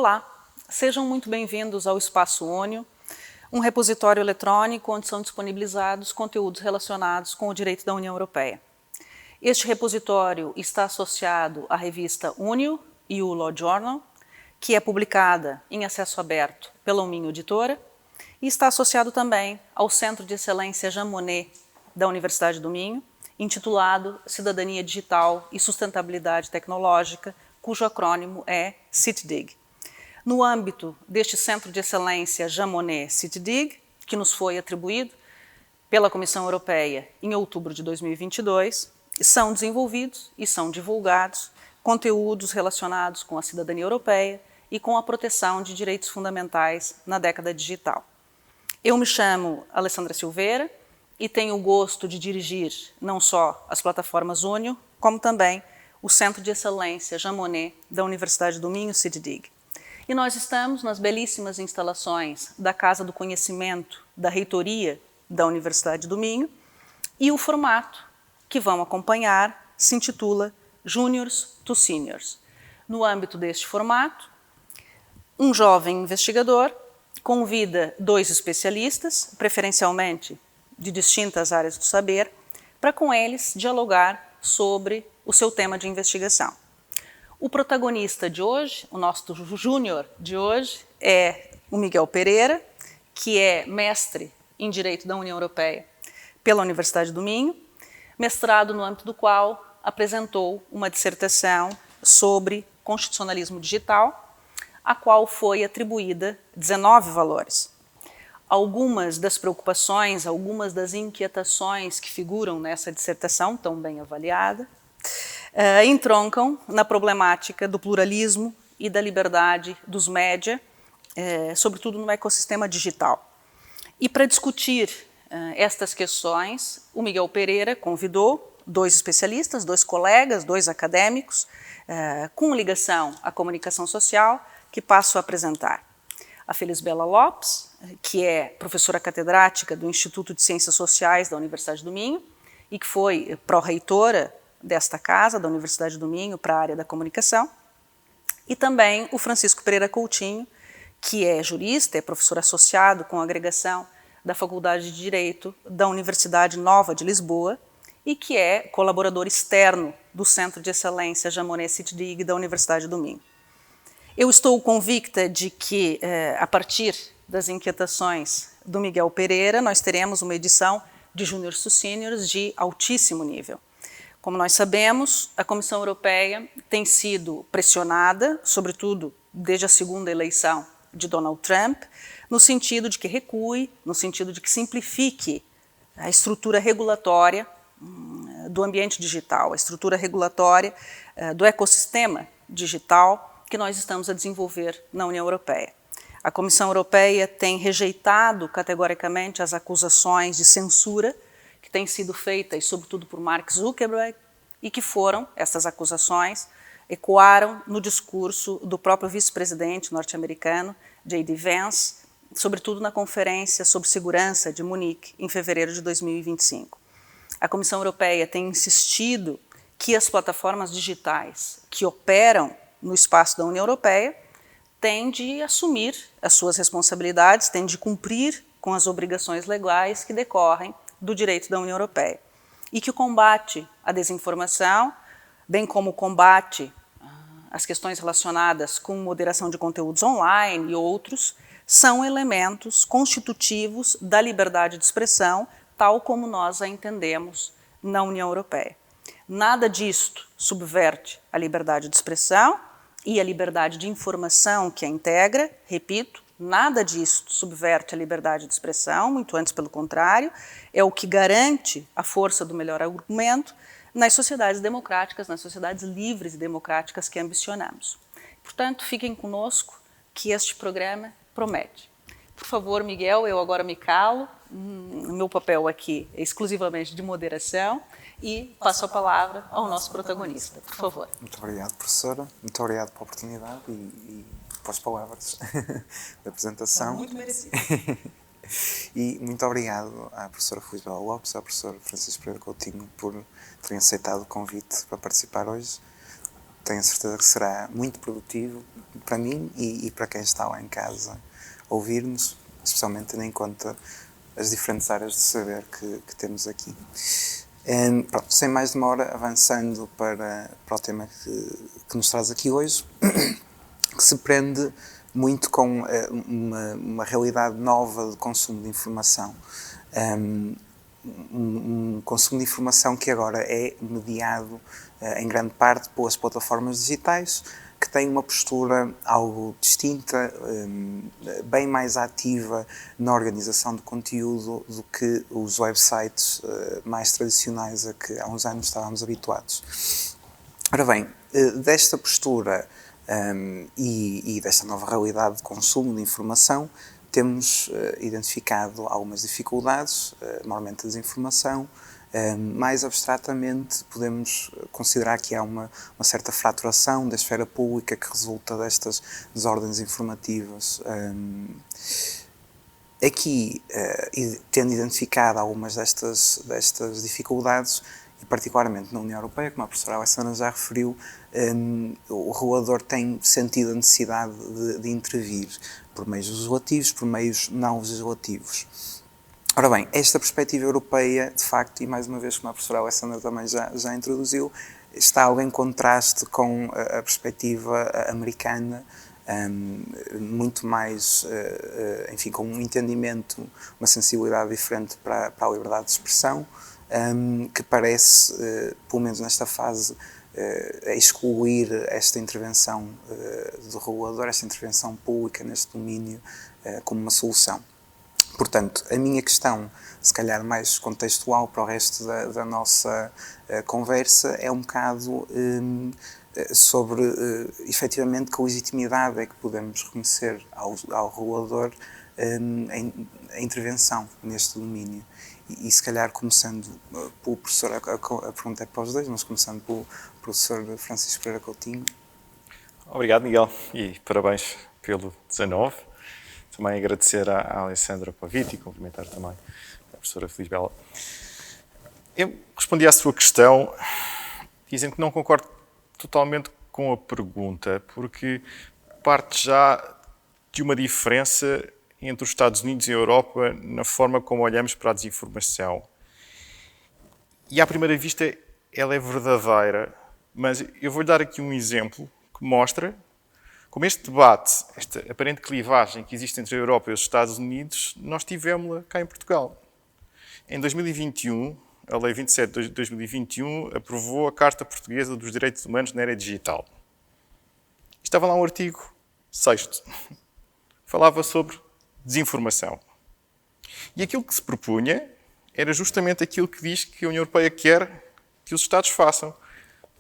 Olá, sejam muito bem-vindos ao Espaço ONIO, um repositório eletrônico onde são disponibilizados conteúdos relacionados com o direito da União Europeia. Este repositório está associado à revista UNIO e o Law Journal, que é publicada em acesso aberto pela Minho Editora, e está associado também ao Centro de Excelência Jean Monnet da Universidade do Minho, intitulado Cidadania Digital e Sustentabilidade Tecnológica, cujo acrônimo é CITDIG. No âmbito deste Centro de Excelência Jean Monnet CITDIG, que nos foi atribuído pela Comissão Europeia em outubro de 2022, são desenvolvidos e são divulgados conteúdos relacionados com a cidadania europeia e com a proteção de direitos fundamentais na década digital. Eu me chamo Alessandra Silveira e tenho o gosto de dirigir não só as plataformas UNIO, como também o Centro de Excelência Jean Monnet da Universidade do Minho, CITDIG. E nós estamos nas belíssimas instalações da Casa do Conhecimento da Reitoria da Universidade do Minho, e o formato que vão acompanhar se intitula Juniors to Seniors. No âmbito deste formato, um jovem investigador convida dois especialistas, preferencialmente de distintas áreas do saber, para com eles dialogar sobre o seu tema de investigação. O protagonista de hoje, o nosso júnior de hoje, é o Miguel Pereira, que é mestre em Direito da União Europeia pela Universidade do Minho, mestrado no âmbito do qual apresentou uma dissertação sobre constitucionalismo digital, a qual foi atribuída 19 valores. Algumas das preocupações, algumas das inquietações que figuram nessa dissertação, tão bem avaliada, entroncam na problemática do pluralismo e da liberdade dos média, sobretudo no ecossistema digital. E para discutir estas questões, o Miguel Pereira convidou dois especialistas, dois colegas, dois acadêmicos, com ligação à comunicação social, que passo a apresentar. A Felisbela Lopes, que é professora catedrática do Instituto de Ciências Sociais da Universidade do Minho e que foi pró-reitora desta casa, da Universidade do Minho, para a área da comunicação, e também o Francisco Pereira Coutinho, que é jurista, é professor associado com agregação da Faculdade de Direito da Universidade Nova de Lisboa e que é colaborador externo do Centro de Excelência Jean Monnet CITDIG da Universidade do Minho. Eu estou convicta de que, a partir das inquietações do Miguel Pereira, nós teremos uma edição de Juniors to Seniors de altíssimo nível. Como nós sabemos, a Comissão Europeia tem sido pressionada, sobretudo desde a segunda eleição de Donald Trump, no sentido de que recue, no sentido de que simplifique a estrutura regulatória do ambiente digital, a estrutura regulatória do ecossistema digital que nós estamos a desenvolver na União Europeia. A Comissão Europeia tem rejeitado categoricamente as acusações de censura que têm sido feitas, sobretudo por Mark Zuckerberg, e que essas acusações ecoaram no discurso do próprio vice-presidente norte-americano, J.D. Vance, sobretudo na Conferência sobre Segurança de Munique, em fevereiro de 2025. A Comissão Europeia tem insistido que as plataformas digitais que operam no espaço da União Europeia têm de assumir as suas responsabilidades, têm de cumprir com as obrigações legais que decorrem do direito da União Europeia. E que o combate à desinformação, bem como o combate às questões relacionadas com moderação de conteúdos online e outros, são elementos constitutivos da liberdade de expressão, tal como nós a entendemos na União Europeia. Nada disto subverte a liberdade de expressão e a liberdade de informação que a integra, repito, nada disto subverte a liberdade de expressão, muito antes pelo contrário, é o que garante a força do melhor argumento nas sociedades democráticas, nas sociedades livres e democráticas que ambicionamos. Portanto, fiquem conosco que este programa promete. Por favor, Miguel, eu agora me calo, o meu papel aqui é exclusivamente de moderação e passo a palavra ao nosso protagonista, por favor. Muito obrigado, professora, muito obrigado pela oportunidade e pelas palavras da apresentação. Muito merecido. E muito obrigado à professora Felisbela Lopes, ao professor Francisco Pereira Coutinho por terem aceitado o convite para participar hoje. tenho a certeza que será muito produtivo para mim e para quem está lá em casa a ouvir-nos, especialmente tendo em conta as diferentes áreas de saber que temos aqui. Pronto, sem mais demora, avançando para o tema que nos traz aqui hoje, que se prende muito com uma realidade nova de consumo de informação. Um consumo de informação que agora é mediado em grande parte pelas plataformas digitais, que têm uma postura algo distinta, bem mais ativa na organização de conteúdo do que os websites mais tradicionais a que há uns anos estávamos habituados. Ora bem, desta postura e desta nova realidade de consumo de informação, temos identificado algumas dificuldades, normalmente a desinformação. Mais abstratamente, podemos considerar que há uma certa fraturação da esfera pública que resulta destas desordens informativas. Aqui, tendo identificado algumas destas dificuldades, e particularmente na União Europeia, como a professora Alessandra já referiu, o regulador tem sentido a necessidade de intervir por meios legislativos, por meios não legislativos. Ora bem, esta perspectiva europeia, de facto, e mais uma vez, como a professora Alessandra também já introduziu, está algo em contraste com a perspectiva americana, muito mais, enfim, com um entendimento, uma sensibilidade diferente para a liberdade de expressão, que parece, pelo menos nesta fase, excluir esta intervenção do regulador, esta intervenção pública neste domínio, como uma solução. Portanto, a minha questão, se calhar mais contextual para o resto da nossa conversa, é um bocado sobre, efetivamente, que legitimidade é que podemos reconhecer ao regulador a intervenção neste domínio. E se calhar, começando pelo professor, a pergunta é para os dois, mas começando pelo professor Francisco Pereira Coutinho. Obrigado, Miguel, e parabéns pelo 19. Também agradecer à Alessandra o convite e cumprimentar também a professora Feliz Bela. Eu respondi à sua questão dizendo que não concordo totalmente com a pergunta, porque parte já de uma diferença entre os Estados Unidos e a Europa na forma como olhamos para a desinformação. E à primeira vista ela é verdadeira, mas eu vou-lhe dar aqui um exemplo que mostra como este debate, esta aparente clivagem que existe entre a Europa e os Estados Unidos, nós tivemos-la cá em Portugal. Em 2021, a Lei 27 de 2021 aprovou a Carta Portuguesa dos Direitos Humanos na Era Digital. Estava lá um artigo 6º. Falava sobre desinformação. E aquilo que se propunha era justamente aquilo que diz que a União Europeia quer que os Estados façam.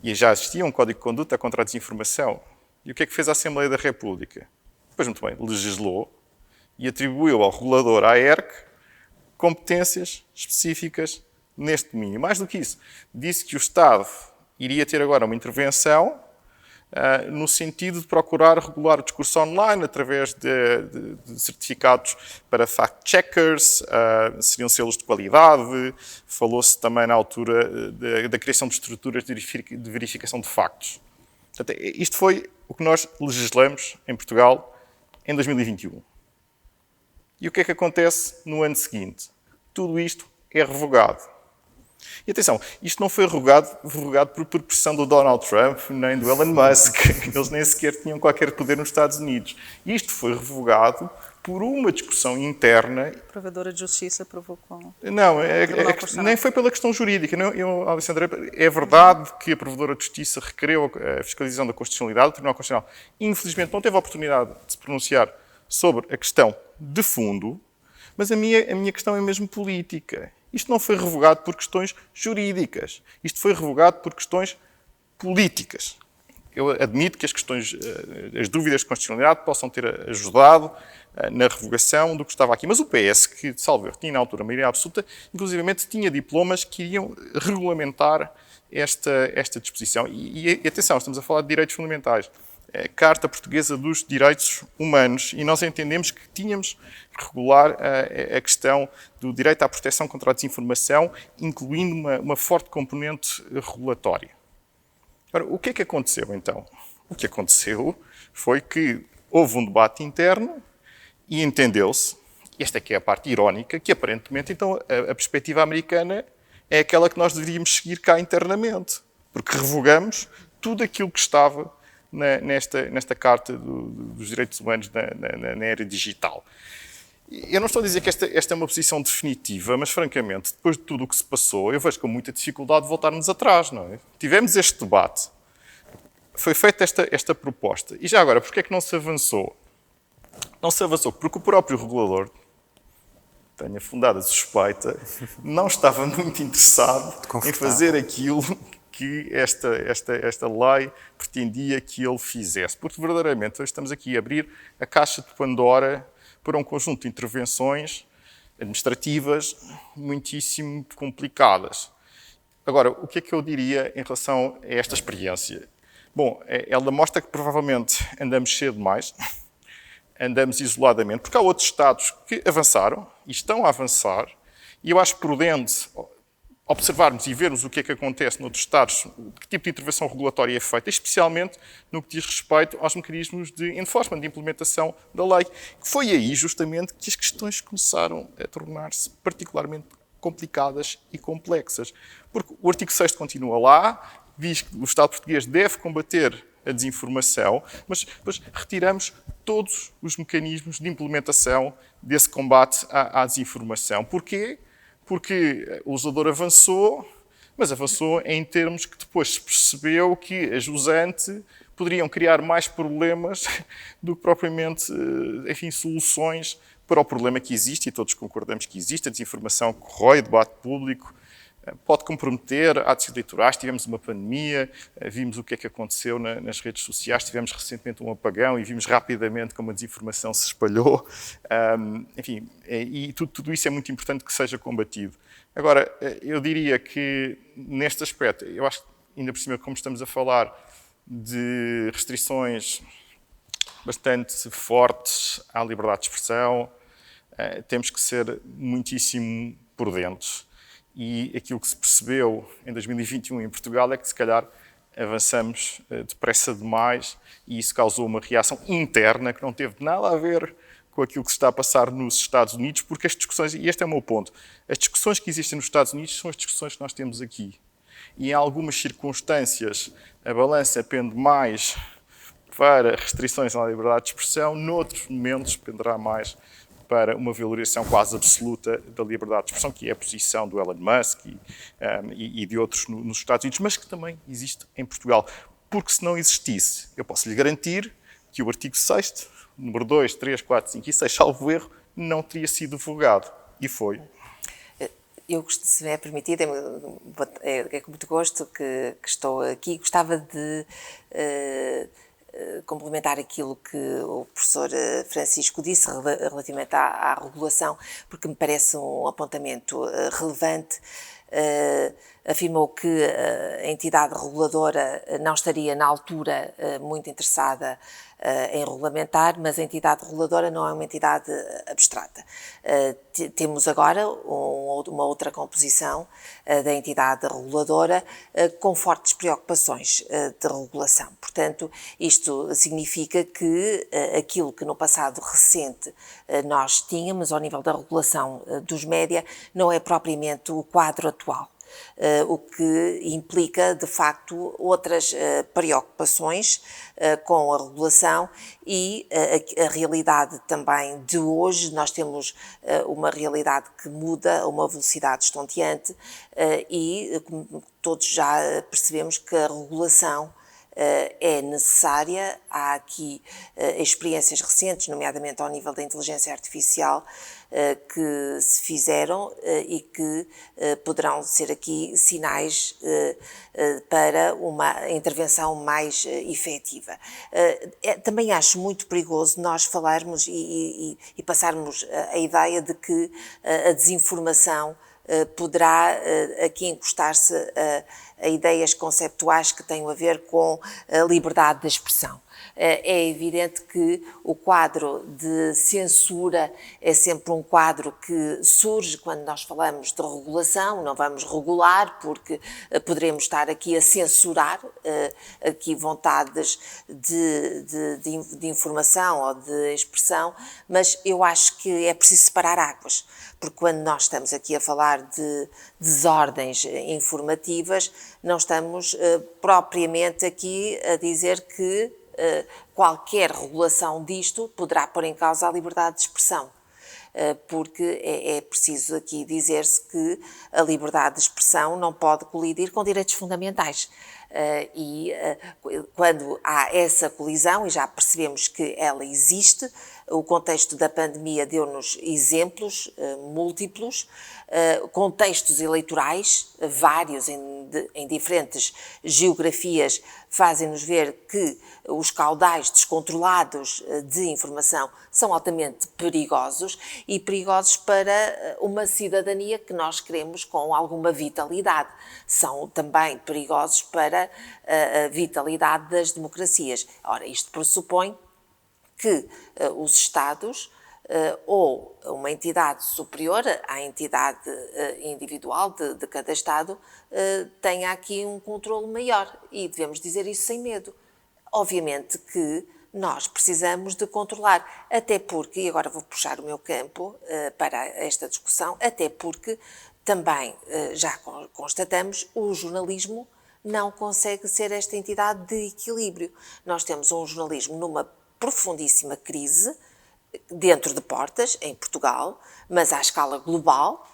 E já existia um Código de Conduta contra a desinformação. E o que é que fez a Assembleia da República? Pois muito bem, legislou e atribuiu ao regulador, à ERC, competências específicas neste domínio. Mais do que isso, disse que o Estado iria ter agora uma intervenção no sentido de procurar regular o discurso online através de certificados para fact-checkers, seriam selos de qualidade, falou-se também na altura da criação de estruturas de verificação de factos. Portanto, isto foi o que nós legislamos em Portugal em 2021. E o que é que acontece no ano seguinte? Tudo isto é revogado. E atenção, isto não foi revogado por pressão do Donald Trump nem do Elon Musk. Eles nem sequer tinham qualquer poder nos Estados Unidos. Isto foi revogado por uma discussão interna. A Provedora de Justiça provocou. Não, nem foi pela questão jurídica. Alessandra, é verdade que a Provedora de Justiça requereu a fiscalização da constitucionalidade. O Tribunal Constitucional, infelizmente, não teve a oportunidade de se pronunciar sobre a questão de fundo, mas a minha questão é mesmo política. Isto não foi revogado por questões jurídicas. Isto foi revogado por questões políticas. Eu admito que as dúvidas de constitucionalidade possam ter ajudado na revogação do que estava aqui. Mas o PS, que, salvo erro, tinha na altura a maioria absoluta, inclusivamente tinha diplomas que iriam regulamentar esta disposição. E atenção, estamos a falar de direitos fundamentais. Carta Portuguesa dos Direitos Humanos, e nós entendemos que tínhamos que regular a questão do direito à proteção contra a desinformação, incluindo uma forte componente regulatória. Ora, o que é que aconteceu, então? O que aconteceu foi que houve um debate interno e entendeu-se, esta é que é a parte irónica, que aparentemente, então, a perspectiva americana é aquela que nós deveríamos seguir cá internamente, porque revogamos tudo aquilo que estava nesta Carta dos Direitos Humanos na era digital. Eu não estou a dizer que esta é uma posição definitiva, mas, francamente, depois de tudo o que se passou, eu vejo com muita dificuldade de voltarmos atrás, não é? Tivemos este debate, foi feita esta proposta, e já agora, porquê é que não se avançou? Não se avançou porque o próprio regulador, tenho a fundada suspeita, não estava muito interessado em fazer aquilo que esta lei pretendia que ele fizesse. Porque, verdadeiramente, hoje estamos aqui a abrir a caixa de Pandora para um conjunto de intervenções administrativas muitíssimo complicadas. Agora, o que é que eu diria em relação a esta experiência? Bom, ela mostra que provavelmente andamos cedo demais, andamos isoladamente, porque há outros Estados que avançaram e estão a avançar, e eu acho prudente observarmos e vermos o que é que acontece noutros Estados, que tipo de intervenção regulatória é feita, especialmente no que diz respeito aos mecanismos de enforcement, de implementação da lei. Foi aí, justamente, que as questões começaram a tornar-se particularmente complicadas e complexas. Porque o artigo 6º continua lá, diz que o Estado português deve combater a desinformação, mas depois retiramos todos os mecanismos de implementação desse combate à desinformação. Porquê? Porque o legislador avançou, mas avançou em termos que depois se percebeu que a jusante poderiam criar mais problemas do que propriamente, enfim, soluções para o problema que existe, e todos concordamos que existe. A desinformação corrói o debate público, pode comprometer atos eleitorais. Tivemos uma pandemia, vimos o que é que aconteceu nas redes sociais, tivemos recentemente um apagão e vimos rapidamente como a desinformação se espalhou. Enfim, e tudo isso é muito importante que seja combatido. Agora, eu diria que neste aspecto, eu acho que ainda por cima, como estamos a falar de restrições bastante fortes à liberdade de expressão, temos que ser muitíssimo prudentes. E aquilo que se percebeu em 2021 em Portugal é que, se calhar, avançamos depressa demais, e isso causou uma reação interna que não teve nada a ver com aquilo que se está a passar nos Estados Unidos, porque as discussões, e este é o meu ponto, as discussões que existem nos Estados Unidos são as discussões que nós temos aqui. E em algumas circunstâncias a balança pende mais para restrições à liberdade de expressão, noutros momentos penderá mais para uma valorização quase absoluta da liberdade de expressão, que é a posição do Elon Musk e de outros nos Estados Unidos, mas que também existe em Portugal. Porque se não existisse, eu posso lhe garantir que o artigo 6º, número 2, 3, 4, 5 e 6, salvo erro, não teria sido divulgado. E foi. Eu, se me é permitido, é com muito gosto que estou aqui. Gostava de complementar aquilo que o professor Francisco disse relativamente à regulação, porque me parece um apontamento relevante. Afirmou que a entidade reguladora não estaria na altura muito interessada em regulamentar, mas a entidade reguladora não é uma entidade abstrata. Temos agora uma outra composição da entidade reguladora com fortes preocupações de regulação. Portanto, isto significa que aquilo que no passado recente nós tínhamos ao nível da regulação dos média não é propriamente o quadro atual. O que implica, de facto, outras preocupações com a regulação e a realidade também de hoje. Nós temos uma realidade que muda a uma velocidade estonteante e todos já percebemos que a regulação é necessária. Há aqui experiências recentes, nomeadamente ao nível da inteligência artificial, que se fizeram e que poderão ser aqui sinais para uma intervenção mais efetiva. Também acho muito perigoso nós falarmos e passarmos a ideia de que a desinformação poderá aqui encostar-se a ideias conceptuais que têm a ver com a liberdade de expressão. É evidente que o quadro de censura é sempre um quadro que surge quando nós falamos de regulação. Não vamos regular porque poderemos estar aqui a censurar aqui vontades de informação ou de expressão, mas eu acho que é preciso separar águas, porque quando nós estamos aqui a falar de desordens informativas, não estamos propriamente aqui a dizer que qualquer regulação disto poderá pôr em causa a liberdade de expressão, porque é preciso aqui dizer-se que a liberdade de expressão não pode colidir com direitos fundamentais. Quando há essa colisão, e já percebemos que ela existe, o contexto da pandemia deu-nos exemplos múltiplos, contextos eleitorais, vários em diferentes geografias, fazem-nos ver que os caudais descontrolados de informação são altamente perigosos e perigosos para uma cidadania que nós queremos com alguma vitalidade. São também perigosos para a vitalidade das democracias. Ora, isto pressupõe que os Estados ou uma entidade superior à entidade individual de cada Estado tenha aqui um controle maior, e devemos dizer isso sem medo. Obviamente que nós precisamos de controlar, até porque, e agora vou puxar o meu campo para esta discussão, até porque também já constatamos o jornalismo não consegue ser esta entidade de equilíbrio. Nós temos um jornalismo numa profundíssima crise, dentro de portas, em Portugal, mas à escala global.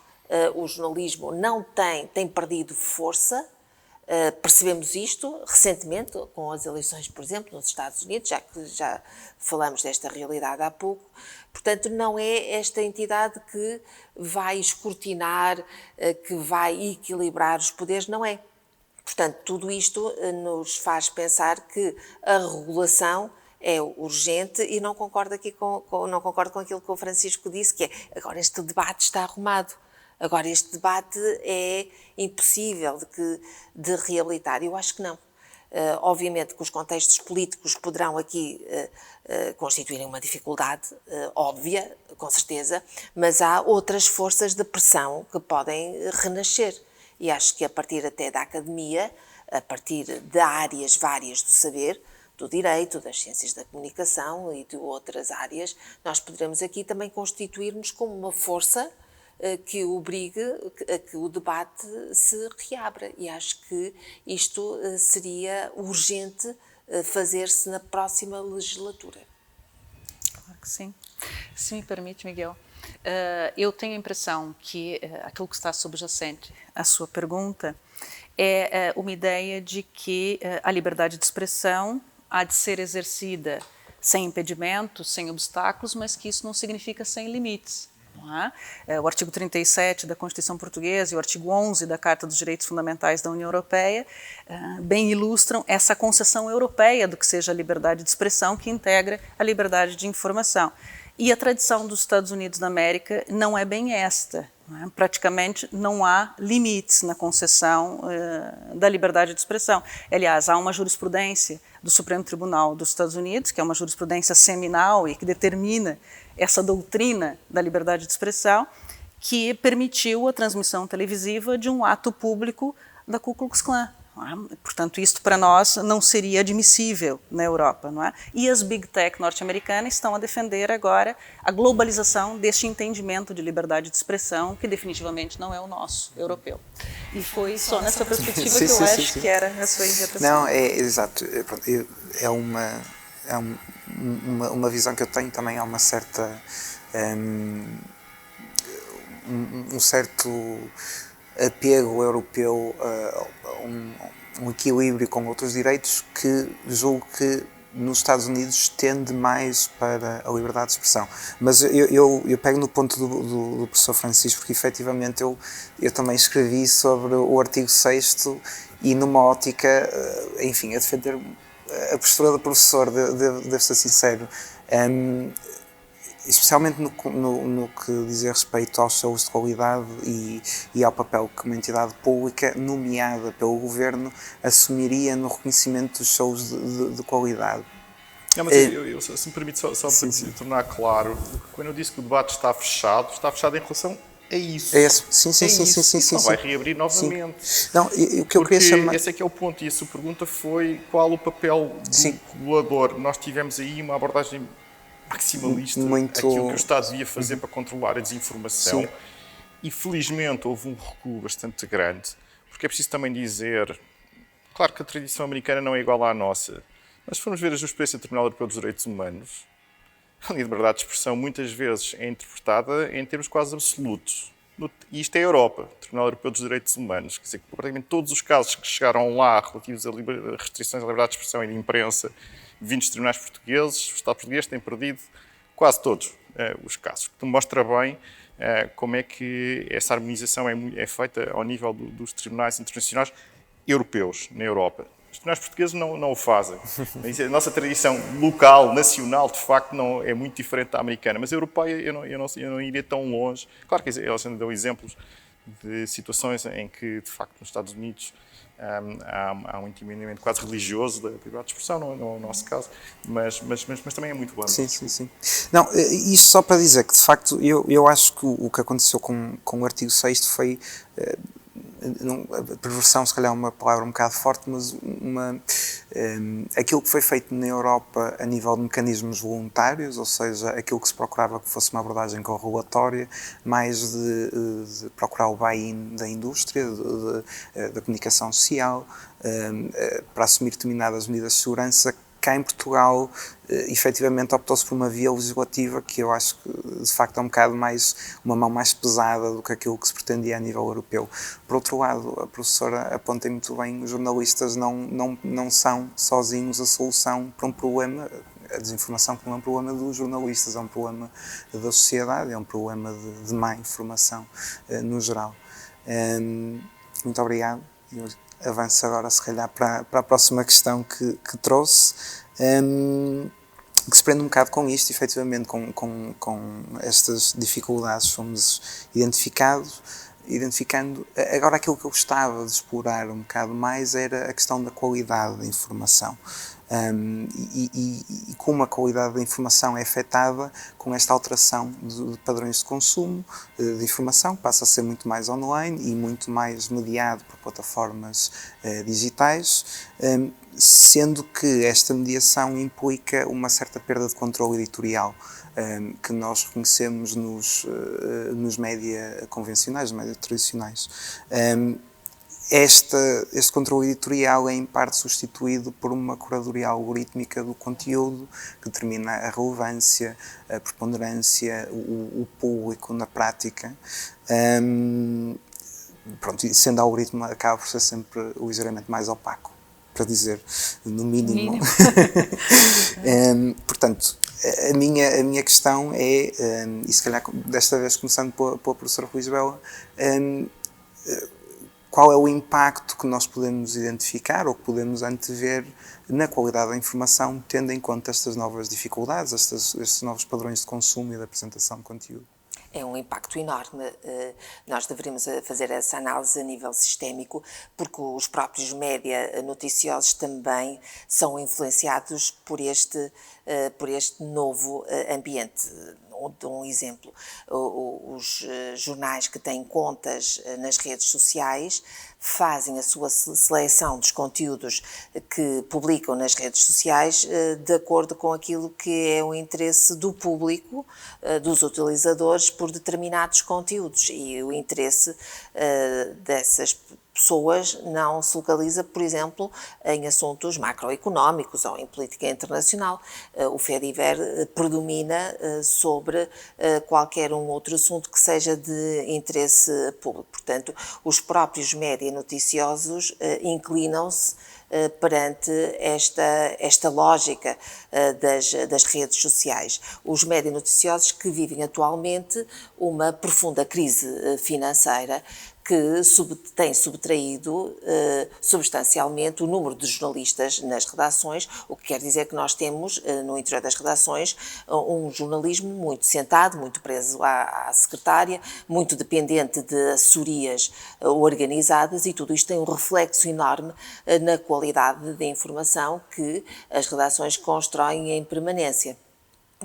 O jornalismo tem perdido força. Percebemos isto recentemente com as eleições, por exemplo, nos Estados Unidos, já que já falamos desta realidade há pouco. Portanto, não é esta entidade que vai escrutinar, que vai equilibrar os poderes, não é. Portanto, tudo isto nos faz pensar que a regulação é urgente, e não concordo com aquilo que o Francisco disse, que é agora este debate está arrumado. Agora este debate é impossível de reabilitar. Eu acho que não. Obviamente que os contextos políticos poderão aqui constituírem uma dificuldade óbvia, com certeza, mas há outras forças de pressão que podem renascer. E acho que a partir até da academia, a partir de áreas várias do saber, do direito, das ciências da comunicação e de outras áreas, nós poderemos aqui também constituir-nos como uma força que obrigue a que o debate se reabra. E acho que isto seria urgente fazer-se na próxima legislatura. Claro que sim. Se me permite, Miguel, eu tenho a impressão que aquilo que está subjacente à sua pergunta é uma ideia de que a liberdade de expressão há de ser exercida sem impedimentos, sem obstáculos, mas que isso não significa sem limites. Não é? O artigo 37 da Constituição Portuguesa e o artigo 11 da Carta dos Direitos Fundamentais da União Europeia bem ilustram essa concepção europeia do que seja a liberdade de expressão, que integra a liberdade de informação. E a tradição dos Estados Unidos da América não é bem esta. Não é? Praticamente não há limites na concessão da liberdade de expressão. Aliás, há uma jurisprudência do Supremo Tribunal dos Estados Unidos, que é uma jurisprudência seminal e que determina essa doutrina da liberdade de expressão, que permitiu a transmissão televisiva de um ato público da Ku Klux Klan. Portanto, isto para nós não seria admissível na Europa. Não é? E as Big Tech norte-americanas estão a defender agora a globalização deste entendimento de liberdade de expressão, que definitivamente não é o nosso, europeu. E foi só nessa perspectiva que eu acho que era a sua interpretação. Não, é exato. É uma visão que eu tenho também. Há uma certa... um certo apego europeu a um equilíbrio com outros direitos que julgo que nos Estados Unidos tende mais para a liberdade de expressão. Mas eu pego no ponto do professor Francisco, porque efetivamente eu também escrevi sobre o artigo 6º e numa ótica, enfim, a defender a postura do professor, devo ser sincero, especialmente no que diz respeito aos shows de qualidade e ao papel que uma entidade pública, nomeada pelo governo, assumiria no reconhecimento dos shows de qualidade. Não, mas se me permite só para tornar claro, quando eu disse que o debate está fechado em relação a isso. É isso. Sim. Isso não vai reabrir novamente. Não, o que eu queria chamar... Esse é que é o ponto, e a sua pergunta foi qual o papel do regulador. Nós tivemos aí uma abordagem maximalista, aquilo que o Estado devia fazer para controlar a desinformação. Sim. E felizmente houve um recuo bastante grande, porque é preciso também dizer, claro que a tradição americana não é igual à nossa, mas se formos ver a jurisprudência do Tribunal Europeu dos Direitos Humanos, a liberdade de expressão muitas vezes é interpretada em termos quase absolutos. E isto é a Europa, o Tribunal Europeu dos Direitos Humanos. Quer dizer, que praticamente todos os casos que chegaram lá relativos a restrições à liberdade de expressão e de imprensa vindos dos tribunais portugueses, o Estado português tem perdido quase todos os casos. O que mostra bem como é que essa harmonização é feita ao nível dos tribunais internacionais europeus, na Europa. Os tribunais portugueses não o fazem. A nossa tradição local, nacional, de facto, não é muito diferente da americana. Mas a europeia, eu não iria tão longe. Claro que eles dão exemplos de situações em que, de facto, nos Estados Unidos há um entendimento quase religioso da liberdade de expressão, não é o nosso caso, mas também é muito amplo. Sim. Não, isto só para dizer que, de facto, eu acho que o que aconteceu com o artigo 6º foi... a perversão, se calhar é uma palavra um bocado forte, mas aquilo que foi feito na Europa a nível de mecanismos voluntários, ou seja, aquilo que se procurava que fosse uma abordagem correlatória, mais de procurar o buy-in da indústria, da comunicação social, para assumir determinadas medidas de segurança. Cá em Portugal, efetivamente, optou-se por uma via legislativa que eu acho que, de facto, é um bocado mais, uma mão mais pesada do que aquilo que se pretendia a nível europeu. Por outro lado, a professora aponta muito bem, os jornalistas não são sozinhos a solução para um problema. A desinformação não é um problema dos jornalistas, é um problema da sociedade, é um problema de má informação no geral. Muito obrigado. Avanço agora, se calhar, para a próxima questão que trouxe, que se prende um bocado com isto, efetivamente, com estas dificuldades que fomos identificando. Agora, aquilo que eu gostava de explorar um bocado mais era a questão da qualidade da informação. E como a qualidade da informação é afetada com esta alteração de padrões de consumo de informação, que passa a ser muito mais online e muito mais mediado por plataformas digitais, sendo que esta mediação implica uma certa perda de controle editorial que nós reconhecemos nos média convencionais, nos média tradicionais. Este controle editorial é em parte substituído por uma curadoria algorítmica do conteúdo que determina a relevância, a preponderância, o público na prática. Pronto, e sendo algoritmo acaba por ser sempre ligeiramente mais opaco, para dizer no mínimo. Portanto, a minha questão é, e se calhar desta vez começando pela professora Rui Isabela, qual é o impacto que nós podemos identificar ou que podemos antever na qualidade da informação, tendo em conta estas novas dificuldades, estes novos padrões de consumo e de apresentação de conteúdo? É um impacto enorme. Nós deveríamos fazer essa análise a nível sistémico, porque os próprios média noticiosos também são influenciados por este novo ambiente. Dou um exemplo, os jornais que têm contas nas redes sociais fazem a sua seleção dos conteúdos que publicam nas redes sociais de acordo com aquilo que é o interesse do público, dos utilizadores, por determinados conteúdos, e o interesse dessas pessoas não se localiza, por exemplo, em assuntos macroeconómicos ou em política internacional. O Fediver predomina sobre qualquer outro assunto que seja de interesse público. Portanto, os próprios média noticiosos inclinam-se perante esta lógica das redes sociais. Os média noticiosos que vivem atualmente uma profunda crise financeira que tem subtraído substancialmente o número de jornalistas nas redações, o que quer dizer que nós temos, no interior das redações, um jornalismo muito sentado, muito preso à secretária, muito dependente de assessorias organizadas, e tudo isto tem um reflexo enorme na qualidade da informação que as redações constroem em permanência.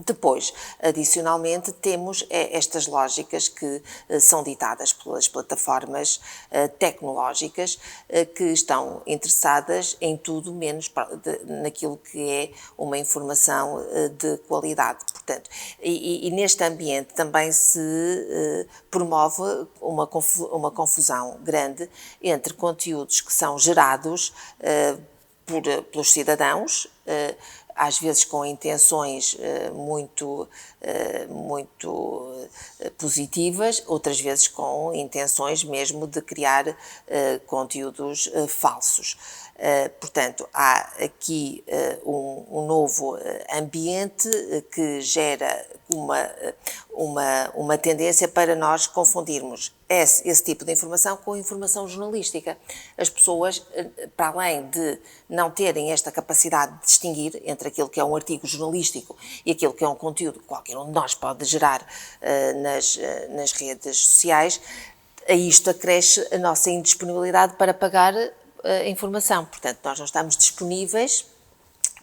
Depois, adicionalmente, temos estas lógicas que são ditadas pelas plataformas tecnológicas que estão interessadas em tudo menos naquilo que é uma informação de qualidade. Portanto, e neste ambiente também se promove uma confusão grande entre conteúdos que são gerados pelos cidadãos, às vezes com intenções muito positivas, outras vezes com intenções mesmo de criar conteúdos falsos. Portanto, há aqui um novo ambiente que gera uma tendência para nós confundirmos esse tipo de informação com a informação jornalística. As pessoas, para além de não terem esta capacidade de distinguir entre aquilo que é um artigo jornalístico e aquilo que é um conteúdo que qualquer um de nós pode gerar nas redes sociais, a isto acresce a nossa indisponibilidade para pagar a informação. Portanto, nós não estamos disponíveis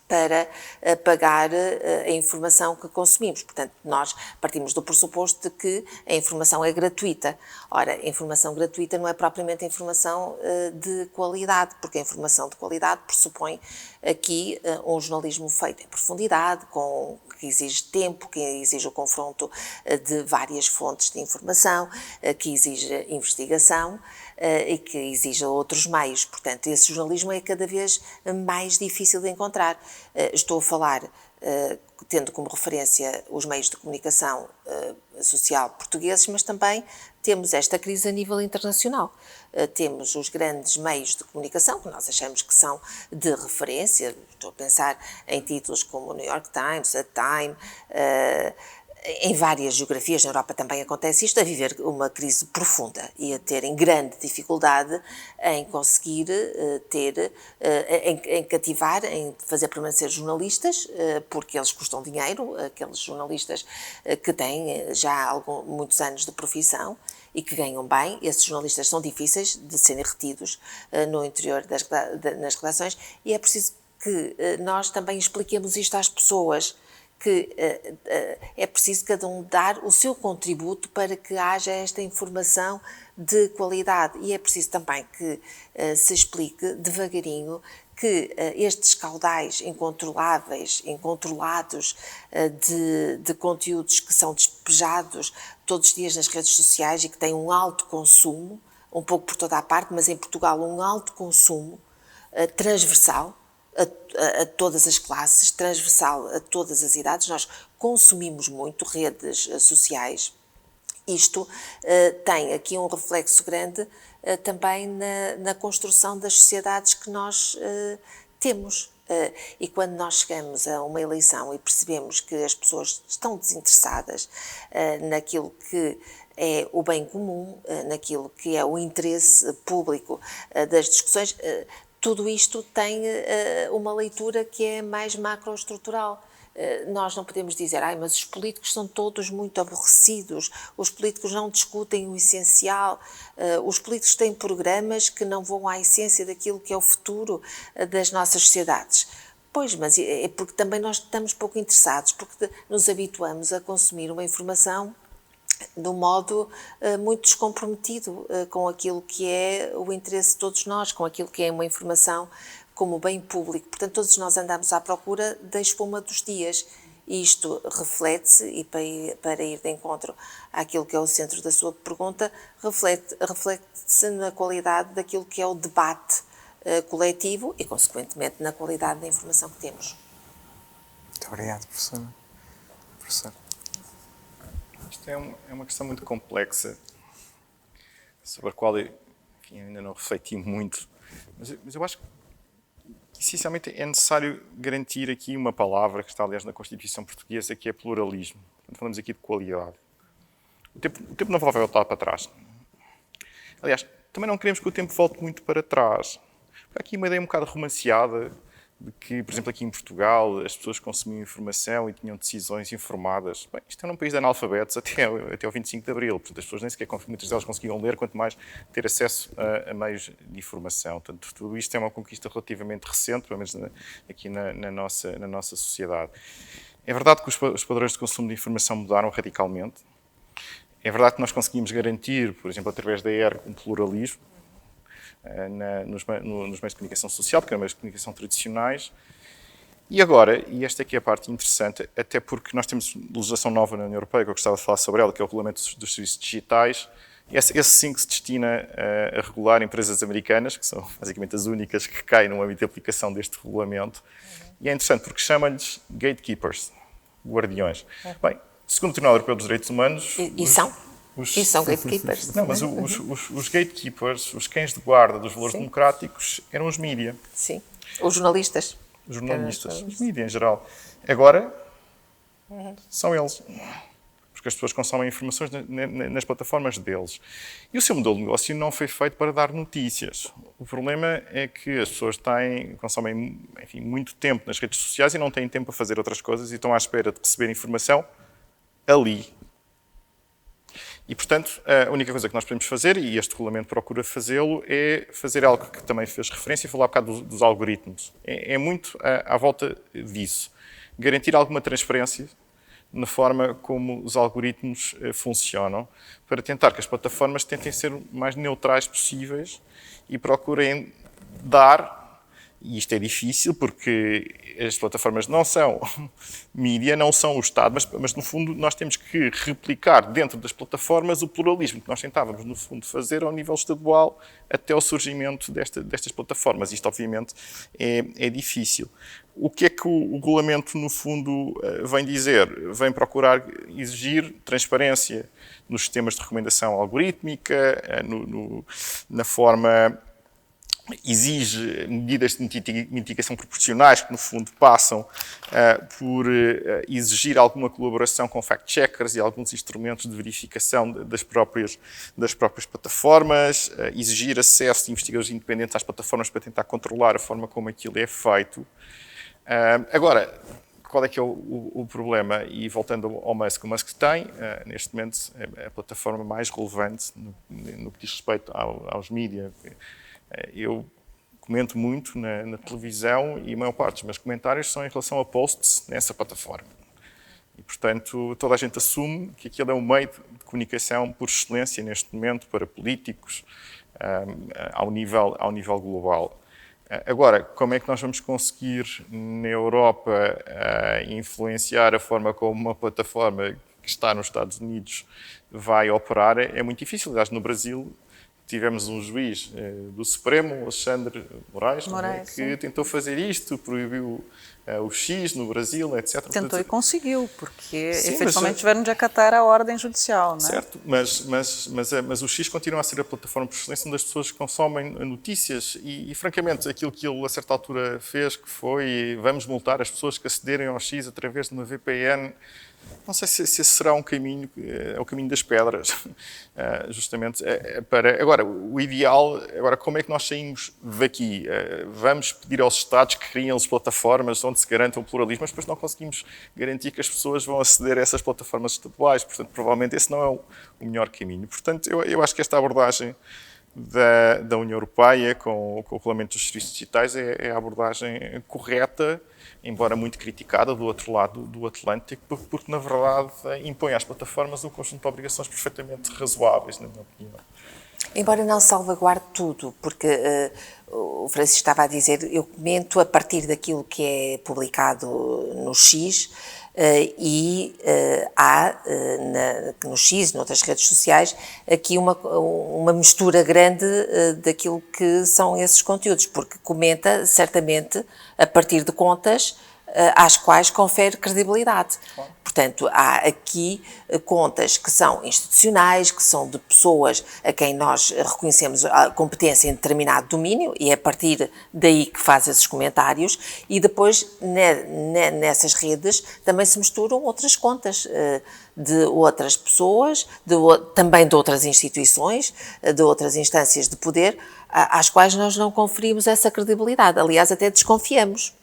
para pagar a informação que consumimos. Portanto, nós partimos do pressuposto de que a informação é gratuita. Ora, a informação gratuita não é propriamente a informação de qualidade, porque a informação de qualidade pressupõe aqui um jornalismo feito em profundidade, que exige tempo, que exige o confronto de várias fontes de informação, que exige investigação e que exige outros meios. Portanto, esse jornalismo é cada vez mais difícil de encontrar. Estou a falar, tendo como referência os meios de comunicação social portugueses, mas também temos esta crise a nível internacional. Temos os grandes meios de comunicação, que nós achamos que são de referência, estou a pensar em títulos como o New York Times, a Time, em várias geografias, na Europa também acontece isto, a viver uma crise profunda e a terem grande dificuldade em conseguir em cativar, em fazer permanecer jornalistas, porque eles custam dinheiro, aqueles jornalistas que têm já muitos anos de profissão e que ganham bem. Esses jornalistas são difíceis de serem retidos no interior nas redações, e é preciso que nós também expliquemos isto às pessoas, que é preciso cada um dar o seu contributo para que haja esta informação de qualidade. E é preciso também que se explique devagarinho que estes caudais incontrolados de conteúdos que são despejados todos os dias nas redes sociais e que têm um alto consumo, um pouco por toda a parte, mas em Portugal um alto consumo transversal, a todas as classes, transversal a todas as idades. Nós consumimos muito redes sociais. Isto tem aqui um reflexo grande também na construção das sociedades que nós temos. E quando nós chegamos a uma eleição e percebemos que as pessoas estão desinteressadas naquilo que é o bem comum, naquilo que é o interesse público das discussões, tudo isto tem uma leitura que é mais macroestrutural. Nós não podemos dizer, mas os políticos são todos muito aborrecidos, os políticos não discutem o essencial, os políticos têm programas que não vão à essência daquilo que é o futuro das nossas sociedades. Pois, mas é porque também nós estamos pouco interessados, porque nos habituamos a consumir uma informação de um modo muito descomprometido com aquilo que é o interesse de todos nós, com aquilo que é uma informação como bem público. Portanto, todos nós andamos à procura da espuma dos dias. E isto reflete-se, e para ir de encontro àquilo que é o centro da sua pergunta, reflete-se na qualidade daquilo que é o debate coletivo e, consequentemente, na qualidade da informação que temos. Muito obrigado, professora. Isto é uma questão muito complexa, sobre a qual eu ainda não refleti muito, mas eu acho que essencialmente é necessário garantir aqui uma palavra que está, aliás, na Constituição Portuguesa, que é pluralismo. Portanto, falamos aqui de qualidade. O tempo não vai voltar para trás. Aliás, também não queremos que o tempo volte muito para trás. Há aqui uma ideia um bocado romanceada de que, por exemplo, aqui em Portugal, as pessoas consumiam informação e tinham decisões informadas. Bem, isto é um país de analfabetos até o 25 de Abril. Portanto, as pessoas nem sequer, muitas delas conseguiam ler, quanto mais ter acesso a meios de informação. Portanto, tudo isto é uma conquista relativamente recente, pelo menos aqui na nossa sociedade. É verdade que os padrões de consumo de informação mudaram radicalmente. É verdade que nós conseguimos garantir, por exemplo, através da ERC, um pluralismo nos meios de comunicação social, porque eram meios de comunicação tradicionais. E agora, e esta aqui é a parte interessante, até porque nós temos legislação nova na União Europeia, que eu gostava de falar sobre ela, que é o Regulamento dos Serviços Digitais. Esse sim que se destina a regular empresas americanas, que são basicamente as únicas que caem no âmbito de aplicação deste regulamento. E é interessante porque chama-lhes gatekeepers, guardiões. Bem, segundo o Tribunal Europeu dos Direitos Humanos... E são gatekeepers. Não, mas os gatekeepers, os cães de guarda dos valores democráticos, eram os mídia. Sim, os jornalistas. Os jornalistas, os mídia em geral. Agora, são eles. Porque as pessoas consomem informações nas plataformas deles. E o seu modelo de negócio não foi feito para dar notícias. O problema é que as pessoas consomem, enfim, muito tempo nas redes sociais e não têm tempo para fazer outras coisas e estão à espera de receber informação ali. E, portanto, a única coisa que nós podemos fazer, e este regulamento procura fazê-lo, é fazer algo que também fez referência e falar um bocado dos algoritmos. É muito à volta disso. Garantir alguma transparência na forma como os algoritmos funcionam, para tentar que as plataformas tentem ser o mais neutrais possíveis e procurem dar... E isto é difícil porque as plataformas não são mídia, não são o Estado, mas no fundo nós temos que replicar dentro das plataformas o pluralismo que nós tentávamos no fundo fazer ao nível estadual até o surgimento destas plataformas. Isto obviamente é difícil. O que é que o regulamento no fundo vem dizer? Vem procurar exigir transparência nos sistemas de recomendação algorítmica, na forma... exige medidas de mitigação proporcionais que, no fundo, passam por exigir alguma colaboração com fact-checkers e alguns instrumentos de verificação das próprias plataformas, exigir acesso de investigadores independentes às plataformas para tentar controlar a forma como aquilo é feito. Agora, qual é que é o problema? E voltando ao Musk, o Musk tem, neste momento, a plataforma mais relevante no que diz respeito aos mídias. Eu comento muito na televisão e a maior parte dos meus comentários são em relação a posts nessa plataforma. E, portanto, toda a gente assume que aquilo é um meio de comunicação por excelência neste momento para políticos ao nível global. Agora, como é que nós vamos conseguir na Europa influenciar a forma como uma plataforma que está nos Estados Unidos vai operar? É muito difícil. Aliás, no Brasil... tivemos um juiz do Supremo, Alexandre Moraes, que tentou fazer isto, proibiu o X no Brasil, etc. Tentou e conseguiu, porque sim, efetivamente tiveram de acatar a ordem judicial, não é? Certo, mas o X continua a ser a plataforma por excelência onde as pessoas consomem notícias e, francamente, aquilo que ele a certa altura fez, que foi vamos multar as pessoas que acederem ao X através de uma VPN. Não sei se esse será um caminho, é o caminho das pedras, justamente para... Agora, o ideal, como é que nós saímos daqui? Vamos pedir aos Estados que criem as plataformas onde se garanta o pluralismo, mas depois não conseguimos garantir que as pessoas vão aceder a essas plataformas estaduais, portanto, provavelmente esse não é o melhor caminho. Portanto, eu acho que esta abordagem da União Europeia com o Regulamento dos Serviços Digitais é a abordagem correta, embora muito criticada do outro lado do Atlântico, porque na verdade impõe às plataformas um conjunto de obrigações perfeitamente razoáveis, na minha opinião. Embora não salvaguarde tudo, porque o Francisco estava a dizer, eu comento a partir daquilo que é publicado no X, e há no X, noutras redes sociais, aqui uma mistura grande daquilo que são esses conteúdos, porque comenta certamente, a partir de contas, às quais confere credibilidade. Portanto, há aqui contas que são institucionais, que são de pessoas a quem nós reconhecemos a competência em determinado domínio, e é a partir daí que faz esses comentários, e depois nessas redes também se misturam outras contas de outras pessoas, também de outras instituições, de outras instâncias de poder, às quais nós não conferimos essa credibilidade. Aliás, até desconfiamos.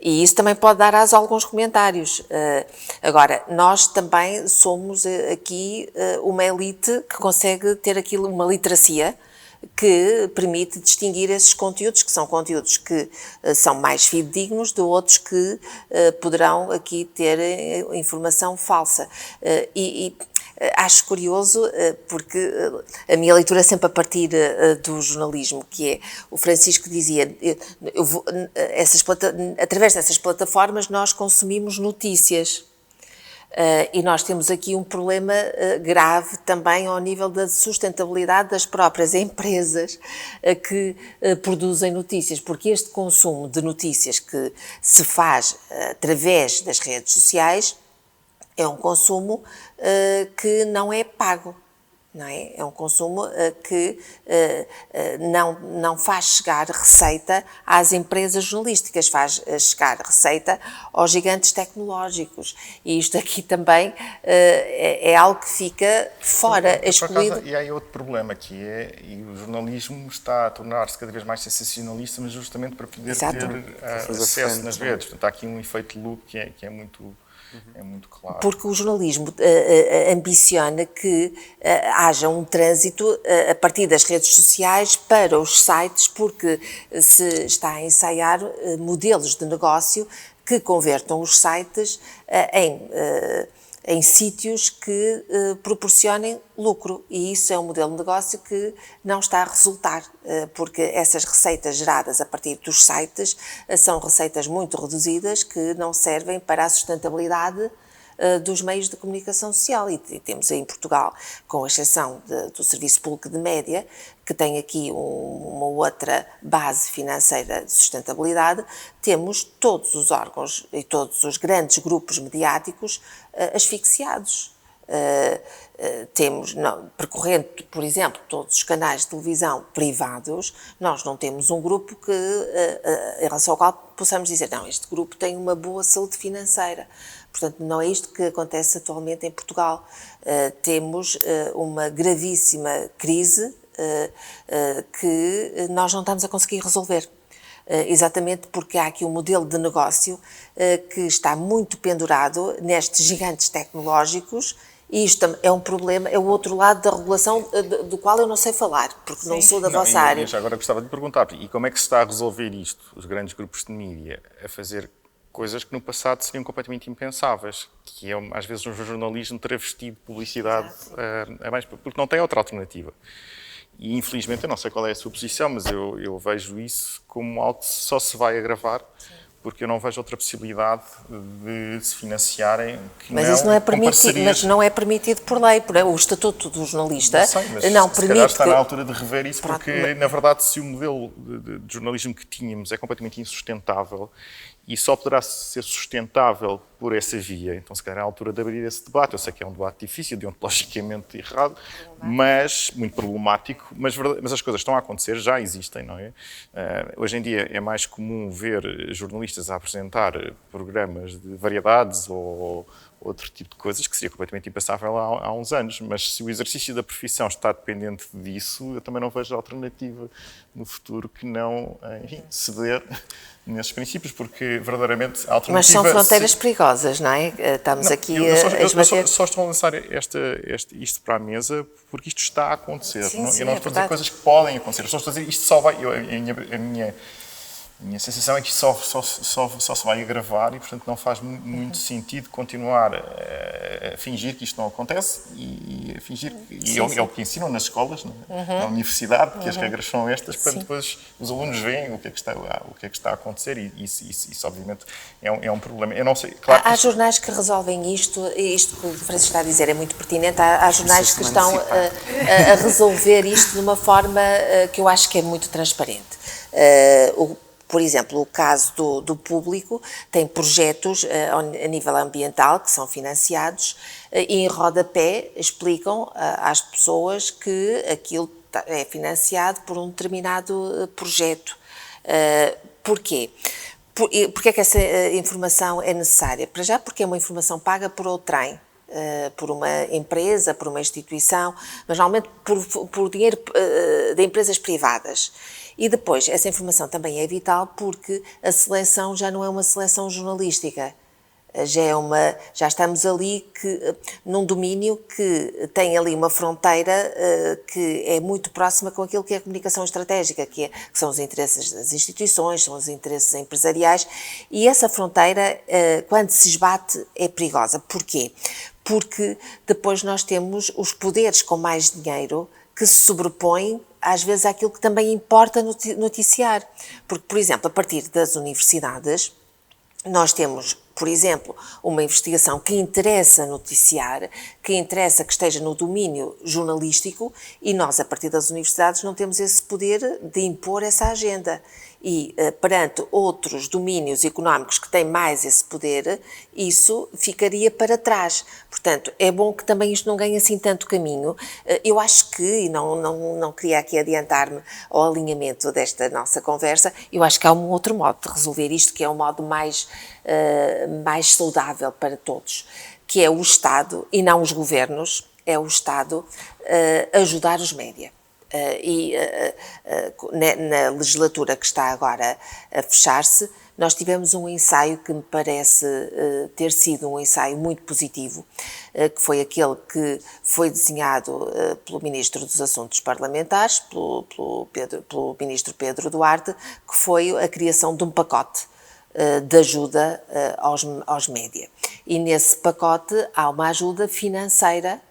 E isso também pode dar aso a alguns comentários. Agora, nós também somos aqui uma elite que consegue ter aquilo, uma literacia que permite distinguir esses conteúdos, que são conteúdos que são mais fidedignos de outros que poderão aqui ter informação falsa. Acho curioso, porque a minha leitura é sempre a partir do jornalismo, que é, o Francisco dizia, através dessas plataformas nós consumimos notícias. E nós temos aqui um problema grave também ao nível da sustentabilidade das próprias empresas que produzem notícias, porque este consumo de notícias que se faz através das redes sociais é um consumo que não é pago. Não é? É um consumo que não faz chegar receita às empresas jornalísticas, faz chegar receita aos gigantes tecnológicos. E isto aqui também é algo que fica fora, excluído. E há aí outro problema, que é, e o jornalismo está a tornar-se cada vez mais sensacionalista, mas justamente para poder ter acesso nas redes. Portanto, há aqui um efeito loop que é muito... É muito claro. Porque o jornalismo ambiciona que haja um trânsito a partir das redes sociais para os sites, porque se está a ensaiar modelos de negócio que convertam os sites em sítios que proporcionem lucro, e isso é um modelo de negócio que não está a resultar, porque essas receitas geradas a partir dos sites são receitas muito reduzidas que não servem para a sustentabilidade dos meios de comunicação social, e temos em Portugal, com exceção do Serviço Público de Média, que tem aqui uma outra base financeira de sustentabilidade, temos todos os órgãos e todos os grandes grupos mediáticos asfixiados. Percorrendo, por exemplo, todos os canais de televisão privados, nós não temos um grupo em relação ao qual possamos dizer, não, este grupo tem uma boa saúde financeira. Portanto, não é isto que acontece atualmente em Portugal. Temos uma gravíssima crise que nós não estamos a conseguir resolver. Exatamente porque há aqui um modelo de negócio que está muito pendurado nestes gigantes tecnológicos, e isto é um problema, é o outro lado da regulação do qual eu não sei falar, porque não sou da vossa área. Já agora gostava de perguntar, e como é que se está a resolver isto, os grandes grupos de mídia, a fazer coisas que no passado seriam completamente impensáveis, que é, às vezes, um jornalismo travestido de publicidade, porque não tem outra alternativa. E, infelizmente, eu não sei qual é a sua posição, mas eu vejo isso como algo que só se vai agravar, porque eu não vejo outra possibilidade de se financiarem que mas isso não é permitido, mas não é permitido por lei, o Estatuto do Jornalista não permite. Se calhar está na altura de rever isso, porque, na verdade, se o modelo de jornalismo que tínhamos é completamente insustentável, e só poderá ser sustentável por essa via. Então, se calhar é a altura de abrir esse debate. Eu sei que é um debate difícil, deontologicamente errado, mas muito problemático, mas as coisas estão a acontecer, já existem, não é? Hoje em dia é mais comum ver jornalistas a apresentar programas de variedades ou outro tipo de coisas que seria completamente impensável há uns anos, mas se o exercício da profissão está dependente disso, eu também não vejo alternativa no futuro que não ceder nesses princípios, porque verdadeiramente a alternativa... Mas são fronteiras perigosas, não é? Estamos aqui a esbater... Só estou a lançar isto para a mesa porque isto está a acontecer. Sim, eu não estou a dizer coisas que podem acontecer, estou a dizer isto só vai... A minha sensação é que isto só se vai agravar e, portanto, não faz muito sentido continuar a fingir que isto não acontece e a fingir... É o que ensinam nas escolas, na universidade, que as regras são estas, para depois os alunos veem o que é que está a acontecer, e isso obviamente, é um problema. Eu não sei... Claro há jornais que resolvem isto que o Francisco está a dizer é muito pertinente. Há jornais que estão a resolver isto de uma forma que eu acho que é muito transparente. Por exemplo, o caso do público tem projetos a nível ambiental que são financiados e em rodapé explicam às pessoas que aquilo é financiado por um determinado projeto. Porquê? Porque é que essa informação é necessária? Para já porque é uma informação paga por outrem, por uma empresa, por uma instituição, mas normalmente por dinheiro de empresas privadas. E depois, essa informação também é vital porque a seleção já não é uma seleção jornalística. Já estamos ali num domínio que tem ali uma fronteira que é muito próxima com aquilo que é a comunicação estratégica, que são os interesses das instituições, são os interesses empresariais, e essa fronteira, quando se esbate, é perigosa. Porquê? Porque depois nós temos os poderes com mais dinheiro que se sobrepõem às vezes àquilo que também importa noticiar. Porque, por exemplo, a partir das universidades, nós temos, por exemplo, uma investigação que interessa noticiar, que interessa que esteja no domínio jornalístico, e nós, a partir das universidades, não temos esse poder de impor essa agenda. E perante outros domínios económicos que têm mais esse poder, isso ficaria para trás. Portanto, é bom que também isto não ganhe assim tanto caminho. Eu acho que, e não queria aqui adiantar-me ao alinhamento desta nossa conversa, eu acho que há um outro modo de resolver isto, que é um modo mais saudável para todos, que é o Estado, e não os governos, é o Estado ajudar os média. Na legislatura que está agora a fechar-se, nós tivemos um ensaio que me parece ter sido um ensaio muito positivo, que foi aquele que foi desenhado pelo Ministro dos Assuntos Parlamentares, pelo Ministro Pedro Duarte, que foi a criação de um pacote de ajuda aos média. E nesse pacote há uma ajuda financeira,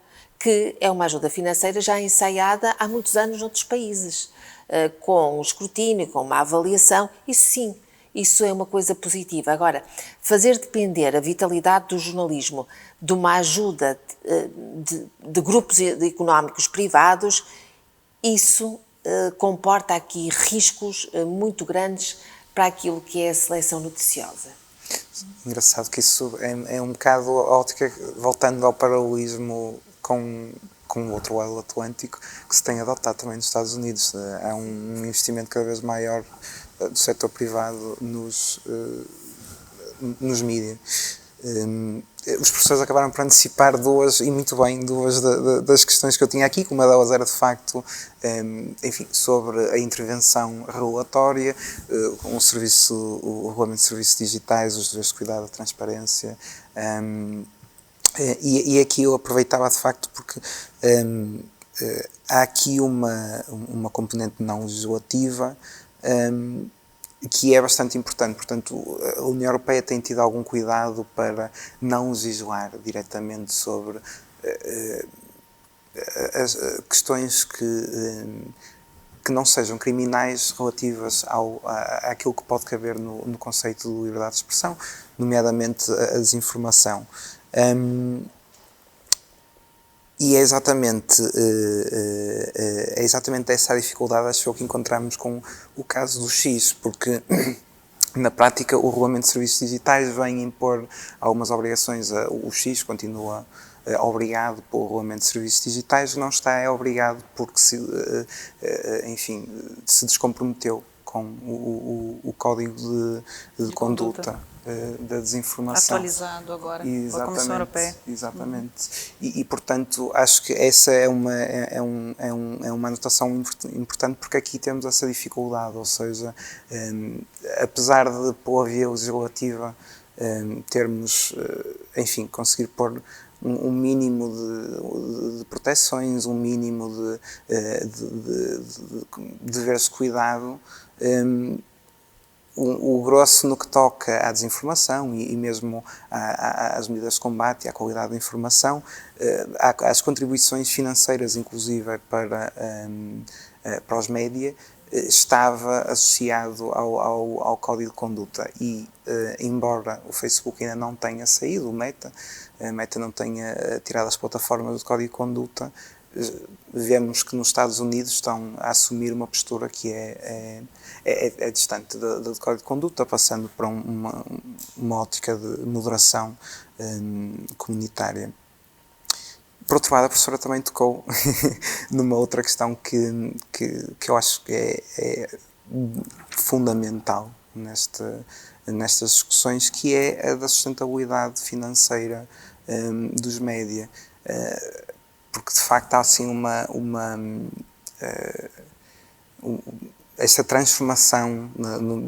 que é uma ajuda financeira já ensaiada há muitos anos noutros países, com um escrutínio, com uma avaliação, isso sim, isso é uma coisa positiva. Agora, fazer depender a vitalidade do jornalismo de uma ajuda de grupos económicos privados, isso comporta aqui riscos muito grandes para aquilo que é a seleção noticiosa. Engraçado que isso é um bocado a ótica, voltando ao paralelismo com o outro lado do Atlântico, que se tem adotado também nos Estados Unidos. Há um investimento cada vez maior do setor privado nos mídias. Os professores acabaram por antecipar duas das questões que eu tinha aqui, que uma delas era de facto, enfim, sobre a intervenção regulatória, o regulamento de serviços digitais, os deveres de cuidado, a transparência, e aqui eu aproveitava de facto porque há aqui uma componente não legislativa que é bastante importante. Portanto, a União Europeia tem tido algum cuidado para não legislar diretamente sobre as questões que não sejam criminais relativas àquilo que pode caber no conceito de liberdade de expressão, nomeadamente a desinformação. E é exatamente essa a dificuldade, acho eu, que encontramos com o caso do X, porque na prática o regulamento de serviços digitais vem impor algumas obrigações. O X continua obrigado pelo regulamento de serviços digitais, não está obrigado porque se descomprometeu com o código de conduta da desinformação. Atualizado agora pela Comissão Europeia. Exatamente. E, portanto, acho que essa é uma anotação importante, porque aqui temos essa dificuldade, ou seja, apesar de, pela via legislativa, termos, enfim, conseguir pôr um mínimo de proteções, um mínimo de deveres de cuidado, o grosso no que toca à desinformação e mesmo às medidas de combate e à qualidade da informação, às contribuições financeiras, inclusive, para os média, estava associado ao código de conduta. E, embora o Facebook ainda não tenha saído, a Meta não tenha tirado as plataformas do código de conduta, vemos que nos Estados Unidos estão a assumir uma postura que é distante do Código de Conduta, passando para uma ótica de moderação comunitária. Por outro lado, a professora também tocou numa outra questão que eu acho que é fundamental nestas discussões, que é a da sustentabilidade financeira dos média. Porque, de facto, há assim esta transformação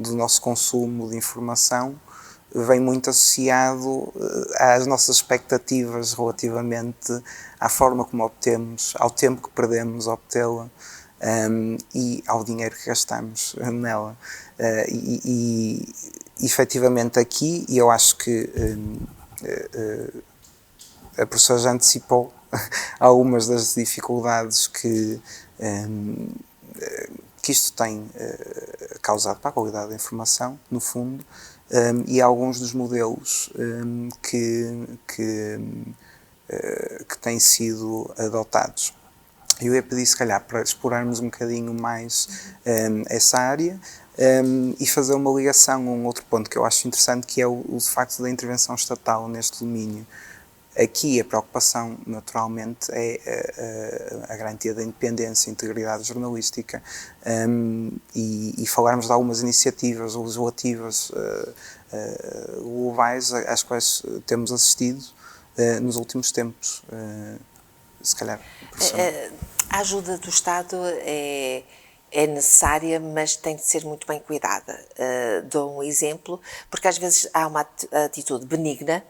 do nosso consumo de informação vem muito associado às nossas expectativas relativamente à forma como obtemos, ao tempo que perdemos a obtê-la e ao dinheiro que gastamos nela. E efetivamente aqui, e eu acho que a professora já antecipou algumas das dificuldades que isto tem causado para a qualidade da informação, no fundo, e alguns dos modelos que têm sido adotados. Eu ia pedir, se calhar, para explorarmos um bocadinho mais essa área e fazer uma ligação a um outro ponto que eu acho interessante, que é o facto da intervenção estatal neste domínio. Aqui a preocupação, naturalmente, é a garantia da independência e integridade jornalística e falarmos de algumas iniciativas legislativas globais às quais temos assistido nos últimos tempos. Se calhar, professora. A ajuda do Estado é necessária, mas tem de ser muito bem cuidada. Dou um exemplo, porque às vezes há uma atitude benigna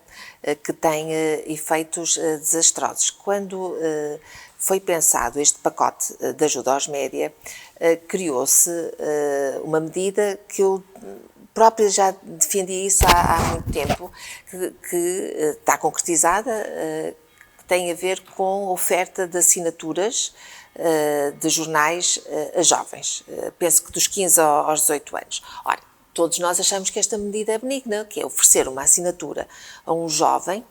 que tem efeitos desastrosos. Quando foi pensado este pacote de ajuda aos média, criou-se uma medida que eu própria já defendia isso há muito tempo, que está concretizada, que tem a ver com a oferta de assinaturas de jornais a jovens, penso que dos 15 aos 18 anos. Ora, todos nós achamos que esta medida é benigna, que é oferecer uma assinatura a um jovem,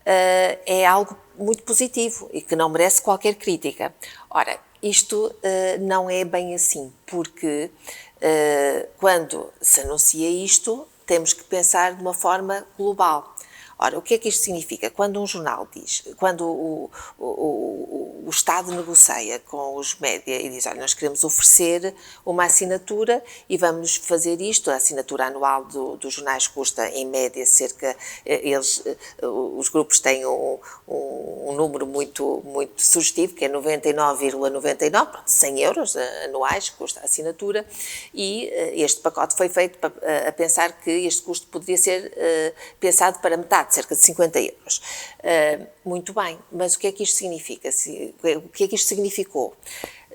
é algo muito positivo e que não merece qualquer crítica. Ora, isto não é bem assim, porque quando se anuncia isto, temos que pensar de uma forma global. Ora, o que é que isto significa? Quando um jornal diz, quando o Estado negocia com os média e diz, olha, nós queremos oferecer uma assinatura e vamos fazer isto, a assinatura anual dos jornais custa em média cerca, os grupos têm um número muito sugestivo, que é 99,99, 100 euros anuais custa a assinatura, e este pacote foi feito a pensar que este custo poderia ser pensado para metade, cerca de 50 euros. Muito bem, mas o que é que isto significa? O que é que isto significou?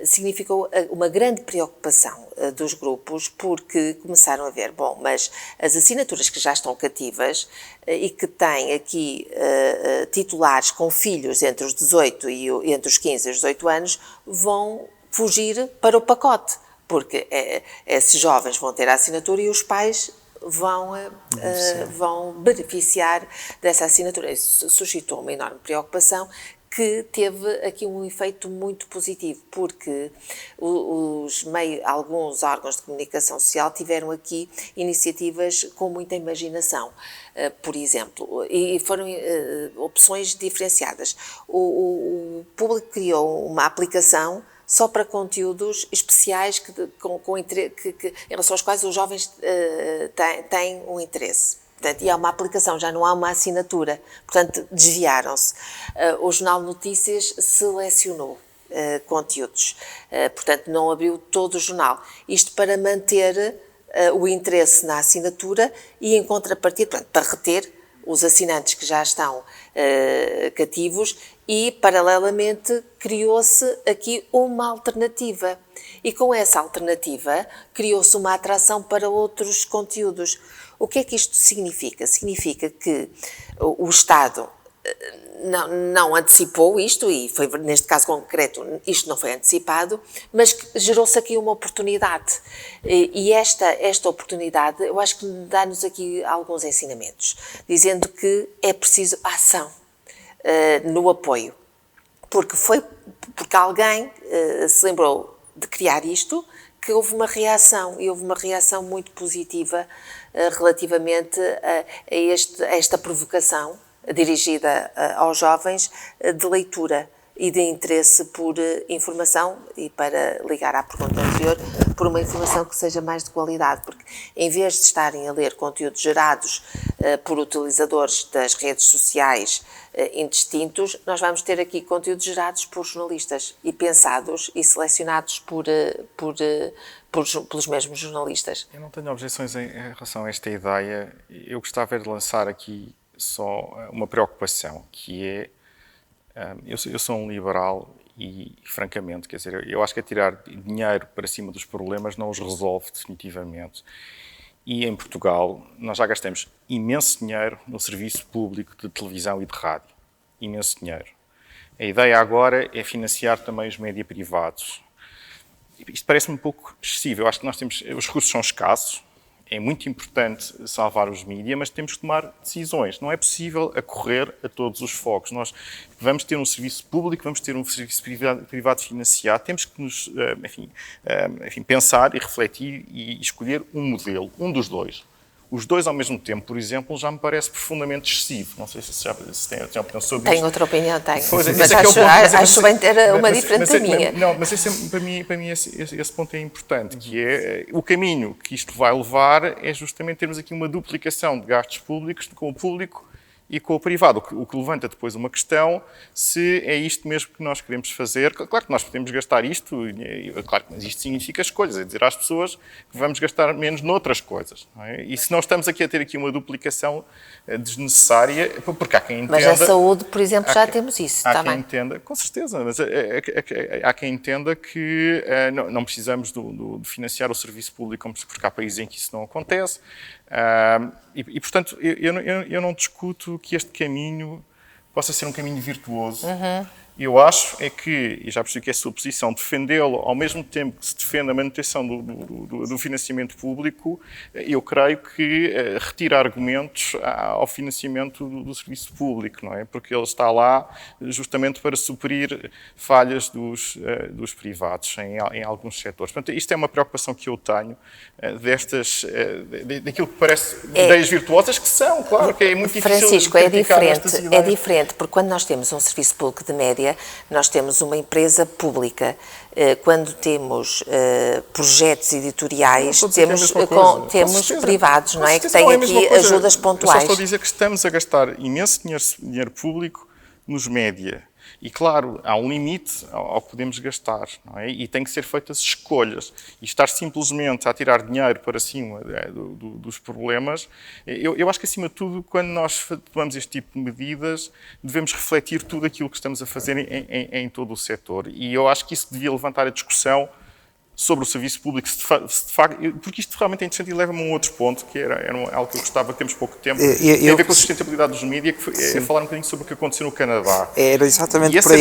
Significou uma grande preocupação dos grupos, porque começaram a ver, bom, mas as assinaturas que já estão cativas e que têm aqui titulares com filhos entre os 18 e entre os 15 e os 18 anos, vão fugir para o pacote, porque esses jovens vão ter a assinatura e os pais vão beneficiar dessa assinatura. Isso suscitou uma enorme preocupação que teve aqui um efeito muito positivo, porque alguns órgãos de comunicação social tiveram aqui iniciativas com muita imaginação, por exemplo, e foram opções diferenciadas. O público criou uma aplicação só para conteúdos especiais em relação aos quais os jovens têm um interesse. Portanto, e é uma aplicação, já não há uma assinatura. Portanto, desviaram-se. O Jornal de Notícias selecionou conteúdos. Portanto, não abriu todo o jornal. Isto para manter o interesse na assinatura e, em contrapartida, portanto, para reter os assinantes que já estão cativos, e, paralelamente, criou-se aqui uma alternativa. E com essa alternativa, criou-se uma atração para outros conteúdos. O que é que isto significa? Significa que o Estado não antecipou isto, e foi, neste caso concreto, isto não foi antecipado, mas gerou-se aqui uma oportunidade. E esta oportunidade, eu acho que dá-nos aqui alguns ensinamentos, dizendo que é preciso ação no apoio. porque alguém se lembrou de criar isto, que houve uma reação, e houve uma reação muito positiva relativamente a esta provocação dirigida aos jovens de leitura e de interesse por informação, e para ligar à pergunta anterior, por uma informação que seja mais de qualidade, porque em vez de estarem a ler conteúdos gerados por utilizadores das redes sociais indistintos, nós vamos ter aqui conteúdos gerados por jornalistas e pensados e selecionados pelos mesmos jornalistas. Eu não tenho objeções em relação a esta ideia. Eu gostava de lançar aqui só uma preocupação, que é, eu sou um liberal e, francamente, quer dizer, eu acho que tirar dinheiro para cima dos problemas não os resolve definitivamente. E em Portugal nós já gastamos imenso dinheiro no serviço público de televisão e de rádio. Imenso dinheiro. A ideia agora é financiar também os média privados. Isto parece-me um pouco excessivo. Eu acho que os recursos são escassos. É muito importante salvar os mídias, mas temos que tomar decisões. Não é possível acorrer a todos os focos. Nós vamos ter um serviço público, vamos ter um serviço privado financiado. Temos que nos, pensar e refletir e escolher um modelo, um dos dois. Os dois ao mesmo tempo, por exemplo, já me parece profundamente excessivo. Não sei se tem opinião sobre isso. Tenho outra opinião, tenho. Pois, mas acho bem ter uma diferente da minha. Não, mas para mim esse ponto é importante, que é o caminho que isto vai levar é justamente termos aqui uma duplicação de gastos públicos com o público e com o privado, o que levanta depois uma questão se é isto mesmo que nós queremos fazer. Claro que nós podemos gastar isto, claro, mas isto significa escolhas, é dizer às pessoas que vamos gastar menos noutras coisas. Não é? E se nós estamos aqui a ter aqui uma duplicação desnecessária, porque há quem entenda... Mas a saúde, por exemplo, já temos isso, há está quem bem? Entenda, com certeza, mas há quem entenda que não precisamos de financiar o serviço público, porque há países em que isso não acontece. Portanto, eu não discuto que este caminho possa ser um caminho virtuoso. Eu acho e já percebi que é a sua posição, defendê-lo ao mesmo tempo que se defende a manutenção do financiamento público, eu creio que retira argumentos ao financiamento do serviço público, não é? Porque ele está lá justamente para suprir falhas dos privados em alguns setores. Portanto, isto é uma preocupação que eu tenho daquilo que parece ideias virtuosas, que são, claro, que é muito difícil. Francisco, é diferente, porque quando nós temos um serviço público de média, nós temos uma empresa pública. Quando temos projetos editoriais, temos privados, não é? Que têm aqui ajudas pontuais. Eu só estou a dizer que estamos a gastar imenso dinheiro público nos média. E, claro, há um limite ao que podemos gastar, não é? E tem que ser feitas escolhas. E estar simplesmente a tirar dinheiro para cima dos problemas, eu acho que, acima de tudo, quando nós tomamos este tipo de medidas, devemos refletir tudo aquilo que estamos a fazer em todo o setor. E eu acho que isso devia levantar a discussão sobre o serviço público, porque isto realmente é interessante e leva-me a um outro ponto, que era algo que eu gostava, temos pouco tempo, tem a ver com a sustentabilidade dos mídias, que é falar um bocadinho sobre o que aconteceu no Canadá. Era exatamente por aí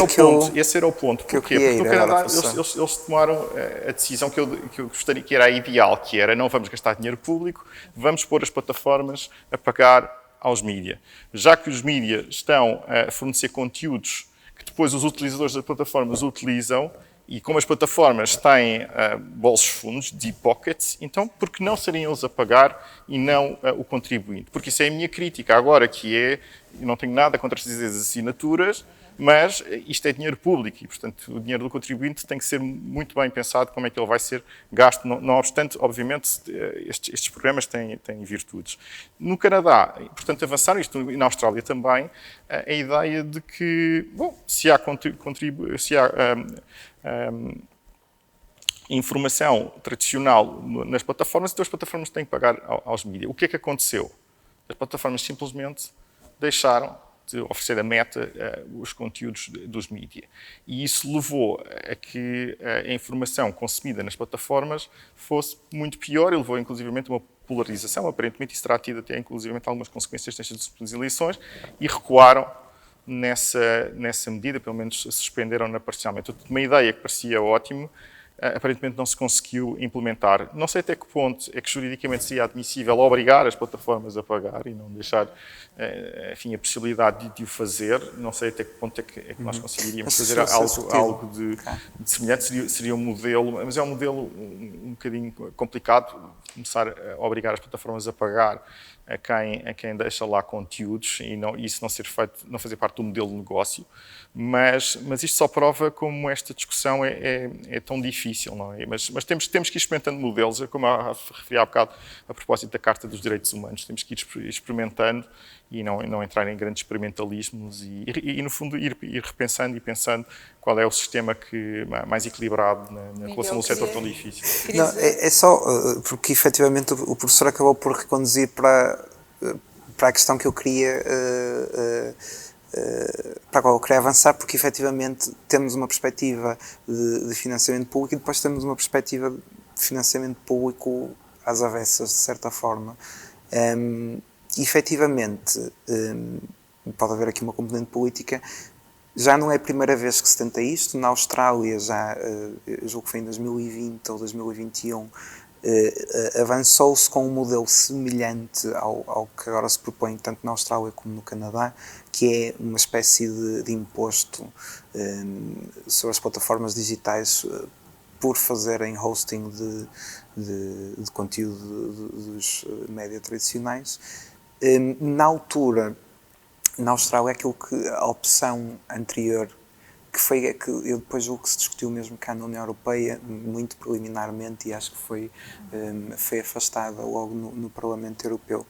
esse era o ponto. Porquê? Porque no Canadá eles tomaram a decisão que eu gostaria que era a ideal, que era não vamos gastar dinheiro público, vamos pôr as plataformas a pagar aos mídias. Já que os mídias estão a fornecer conteúdos que depois os utilizadores das plataformas utilizam, e como as plataformas têm bolsos fundos, deep pockets, então por que não seriam eles a pagar e não o contribuinte? Porque isso é a minha crítica agora, que é, eu não tenho nada contra as assinaturas, mas isto é dinheiro público e, portanto, o dinheiro do contribuinte tem que ser muito bem pensado como é que ele vai ser gasto. Não obstante, obviamente, estes programas têm virtudes. No Canadá, portanto, avançaram, isto na Austrália também, a ideia de que, bom, se há informação tradicional nas plataformas, então as plataformas têm que pagar aos mídias. O que é que aconteceu? As plataformas simplesmente deixaram de oferecer a Meta os conteúdos dos mídias. E isso levou a que a informação consumida nas plataformas fosse muito pior e levou, inclusivamente, a uma polarização. Aparentemente, isso terá tido até, inclusivamente, algumas consequências nestas eleições e recuaram nessa medida, pelo menos suspenderam-na parcialmente. Uma ideia que parecia ótimo, aparentemente não se conseguiu implementar. Não sei até que ponto é que juridicamente seria admissível obrigar as plataformas a pagar e não deixar, enfim, a possibilidade de o fazer. Não sei até que ponto é que nós conseguiríamos fazer algo de semelhante. Seria um modelo, mas é um modelo um bocadinho complicado, começar a obrigar as plataformas a pagar a quem deixa lá conteúdos e isso não fazer parte do modelo de negócio, mas isto só prova como esta discussão é tão difícil, não é? Mas temos que ir experimentando modelos, como eu referi há bocado a propósito da Carta dos Direitos Humanos, temos que ir experimentando e não entrar em grandes experimentalismos e no fundo, ir repensando e pensando qual é o sistema mais equilibrado na relação de um setor tão difícil. Não, é só porque efetivamente o professor acabou por reconduzir para a questão que eu queria para a qual eu queria avançar, porque efetivamente temos uma perspectiva de financiamento público e depois temos uma perspectiva de financiamento público às avessas, de certa forma. Efetivamente, pode haver aqui uma componente política. Já não é a primeira vez que se tenta isto. Na Austrália, já julgo que foi em 2020 ou 2021, avançou-se com um modelo semelhante ao que agora se propõe tanto na Austrália como no Canadá, que é uma espécie de imposto sobre as plataformas digitais por fazerem hosting de conteúdo dos média tradicionais. Na altura, na Austrália, a opção anterior, que foi a que eu depois julgo que se discutiu mesmo cá na União Europeia, muito preliminarmente, e acho que foi afastada logo no Parlamento Europeu,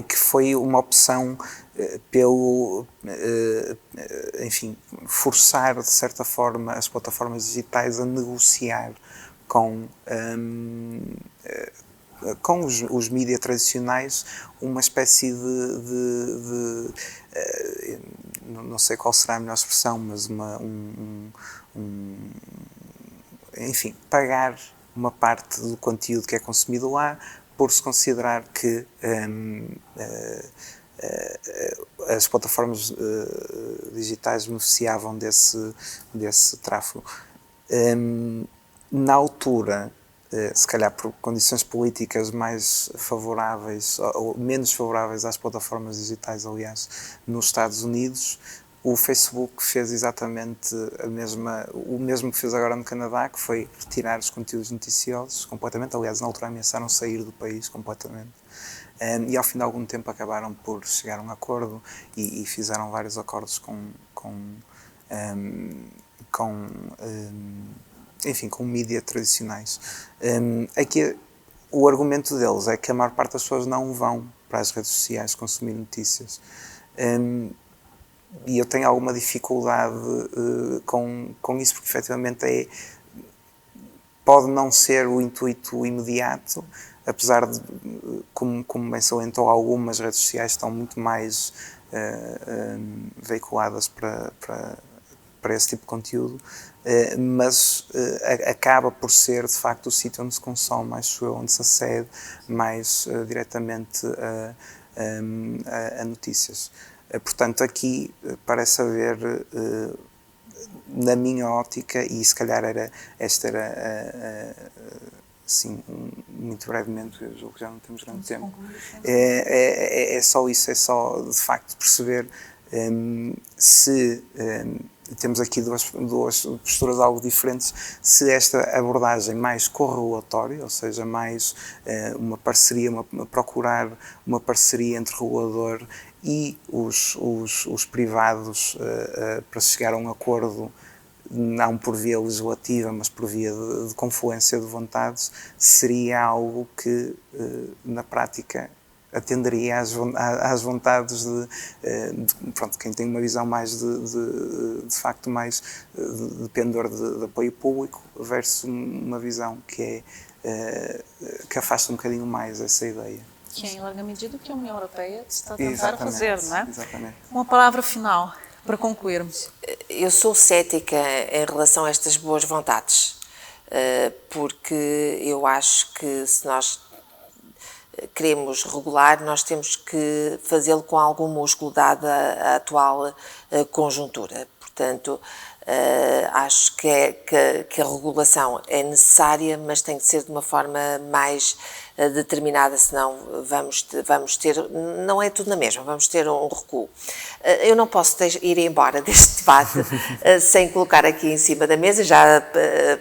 que foi uma opção enfim, forçar de certa forma as plataformas digitais a negociar com os mídias tradicionais uma espécie não sei qual será a melhor expressão, mas enfim, pagar uma parte do conteúdo que é consumido lá por se considerar que as plataformas digitais beneficiavam desse tráfego. Na altura, se calhar por condições políticas mais favoráveis ou menos favoráveis às plataformas digitais, aliás, nos Estados Unidos, o Facebook fez exatamente o mesmo que fez agora no Canadá, que foi retirar os conteúdos noticiosos completamente. Aliás, na altura ameaçaram sair do país completamente. E ao fim de algum tempo acabaram por chegar a um acordo e fizeram vários acordos enfim, com mídia tradicionais. Aqui o argumento deles é que a maior parte das pessoas não vão para as redes sociais consumir notícias. E eu tenho alguma dificuldade com isso, porque efetivamente pode não ser o intuito imediato, apesar de, como bem salientou, algumas redes sociais estão muito mais veiculadas para esse tipo de conteúdo, mas acaba por ser de facto o sítio onde se consome mais, onde se acede mais diretamente a notícias. Portanto, aqui parece haver, na minha ótica, e se calhar esta era assim, muito brevemente, eu julgo que já não temos grande tempo, é só isso, é só de facto perceber se temos aqui duas posturas algo diferentes, se esta abordagem mais correlatória, ou seja, mais uma parceria, procurar uma parceria entre o regulador e os privados para chegar a um acordo, não por via legislativa, mas por via de confluência de vontades, seria algo que, na prática, atenderia às vontades de quem tem uma visão mais de facto mais dependor de apoio público versus uma visão que afasta um bocadinho mais essa ideia. Que é em larga medida o que a União Europeia está a tentar fazer, não é? Exatamente. Uma palavra final para concluirmos. Eu sou cética em relação a estas boas vontades, porque eu acho que se nós queremos regular, nós temos que fazê-lo com algum músculo, dada a atual conjuntura. Portanto, Acho que a regulação é necessária, mas tem de ser de uma forma mais determinada, senão vamos ter, não é tudo na mesma, vamos ter um recuo. Eu não posso ir embora deste debate sem colocar aqui em cima da mesa, já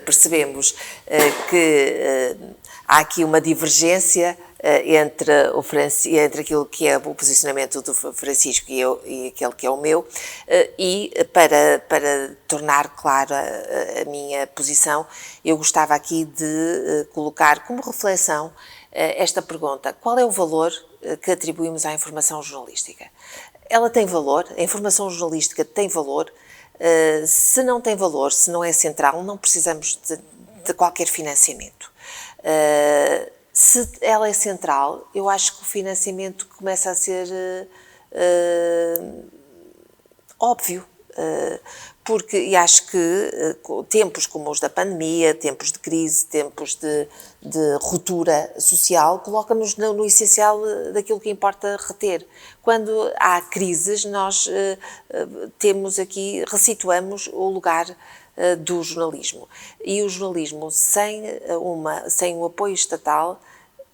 percebemos que há aqui uma divergência entre aquilo que é o posicionamento do Francisco e aquele que é o meu, e para tornar clara a minha posição, eu gostava aqui de colocar como reflexão esta pergunta: qual é o valor que atribuímos à informação jornalística? Ela tem valor, a informação jornalística tem valor. Se não tem valor, se não é central, não precisamos de qualquer financiamento. Se ela é central, eu acho que o financiamento começa a ser óbvio, e acho que tempos como os da pandemia, tempos de crise, tempos de ruptura social, coloca-nos no essencial daquilo que importa reter. Quando há crises, nós ressituamos o lugar do jornalismo. E o jornalismo sem o apoio estatal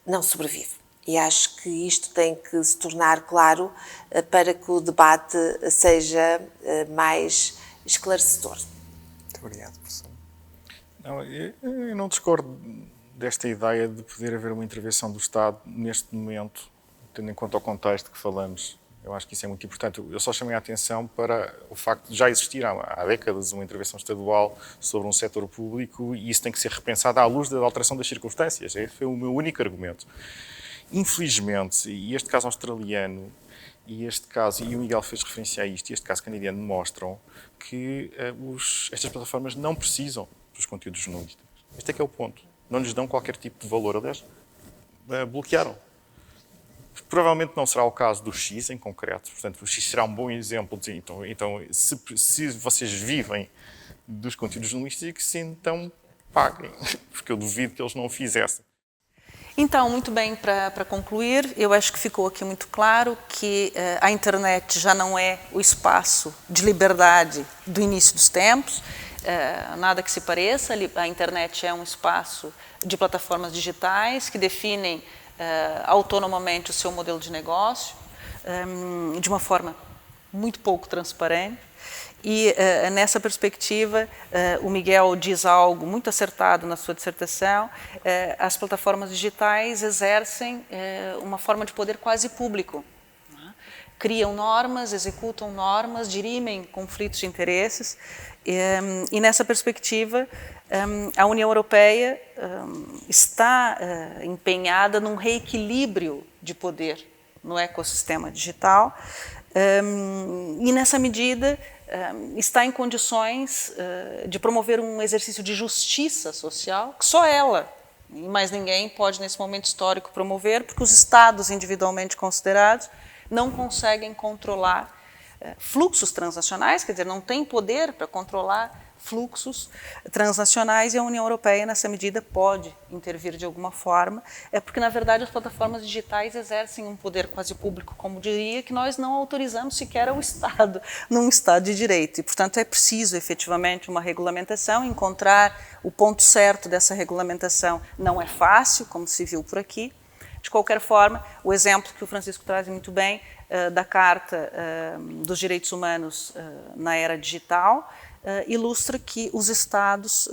não sobrevive. E acho que isto tem que se tornar claro para que o debate seja mais esclarecedor. Muito obrigado, professor. Não, eu não discordo desta ideia de poder haver uma intervenção do Estado neste momento, tendo em conta o contexto que falamos. Eu acho que isso é muito importante. Eu só chamei a atenção para o facto de já existir há décadas uma intervenção estadual sobre um setor público, e isso tem que ser repensado à luz da alteração das circunstâncias. Esse foi o meu único argumento. Infelizmente, e este caso australiano, e o Miguel fez referência a isto, e este caso canadiano mostram que estas plataformas não precisam dos conteúdos jornalísticos. Este é que é o ponto. Não lhes dão qualquer tipo de valor. Aliás, bloquearam. Provavelmente não será o caso do X em concreto, portanto, o X será um bom exemplo de, então se vocês vivem dos conteúdos jornalísticos, então paguem, porque eu duvido que eles não o fizessem. Então, muito bem, para concluir, eu acho que ficou aqui muito claro que a internet já não é o espaço de liberdade do início dos tempos, nada que se pareça. A internet é um espaço de plataformas digitais que definem autonomamente o seu modelo de negócio, de uma forma muito pouco transparente. E nessa perspectiva, o Miguel diz algo muito acertado na sua dissertação: as plataformas digitais exercem uma forma de poder quase público. Criam normas, executam normas, dirimem conflitos de interesses, e nessa perspectiva a União Europeia está empenhada num reequilíbrio de poder no ecossistema digital, e nessa medida está em condições de promover um exercício de justiça social que só ela e mais ninguém pode nesse momento histórico promover, porque os estados individualmente considerados não conseguem controlar fluxos transnacionais, quer dizer, não tem poder para controlar fluxos transnacionais, e a União Europeia, nessa medida, pode intervir de alguma forma, porque, na verdade, as plataformas digitais exercem um poder quase público, como diria, que nós não autorizamos sequer ao Estado, num Estado de direito. E, portanto, é preciso, efetivamente, uma regulamentação. Encontrar o ponto certo dessa regulamentação não é fácil, como se viu por aqui. De qualquer forma, o exemplo que o Francisco traz muito bem da Carta dos Direitos Humanos na era digital ilustra que os Estados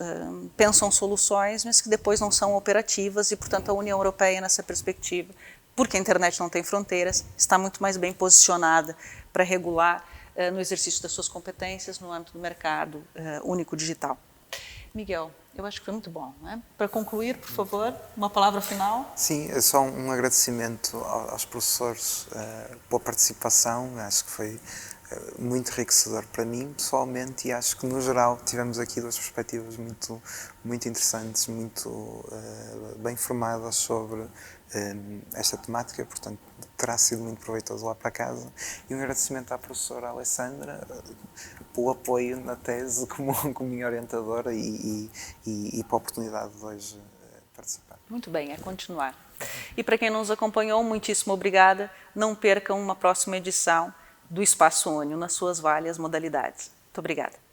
pensam soluções, mas que depois não são operativas, e, portanto, a União Europeia, nessa perspectiva, porque a internet não tem fronteiras, está muito mais bem posicionada para regular no exercício das suas competências no âmbito do mercado único digital. Miguel, eu acho que foi muito bom, não é? Para concluir, por favor, uma palavra final. Sim, é só um agradecimento aos professores pela participação. Acho que foi muito enriquecedor para mim, pessoalmente, e acho que, no geral, tivemos aqui duas perspectivas muito interessantes, muito bem formadas sobre esta temática, portanto, terá sido muito proveitoso lá para casa. E um agradecimento à professora Alessandra pelo apoio na tese como minha orientadora e pela oportunidade de hoje participar. Muito bem, é continuar. E para quem nos acompanhou, muitíssimo obrigada. Não percam uma próxima edição do Espaço ONU nas suas várias modalidades. Muito obrigada.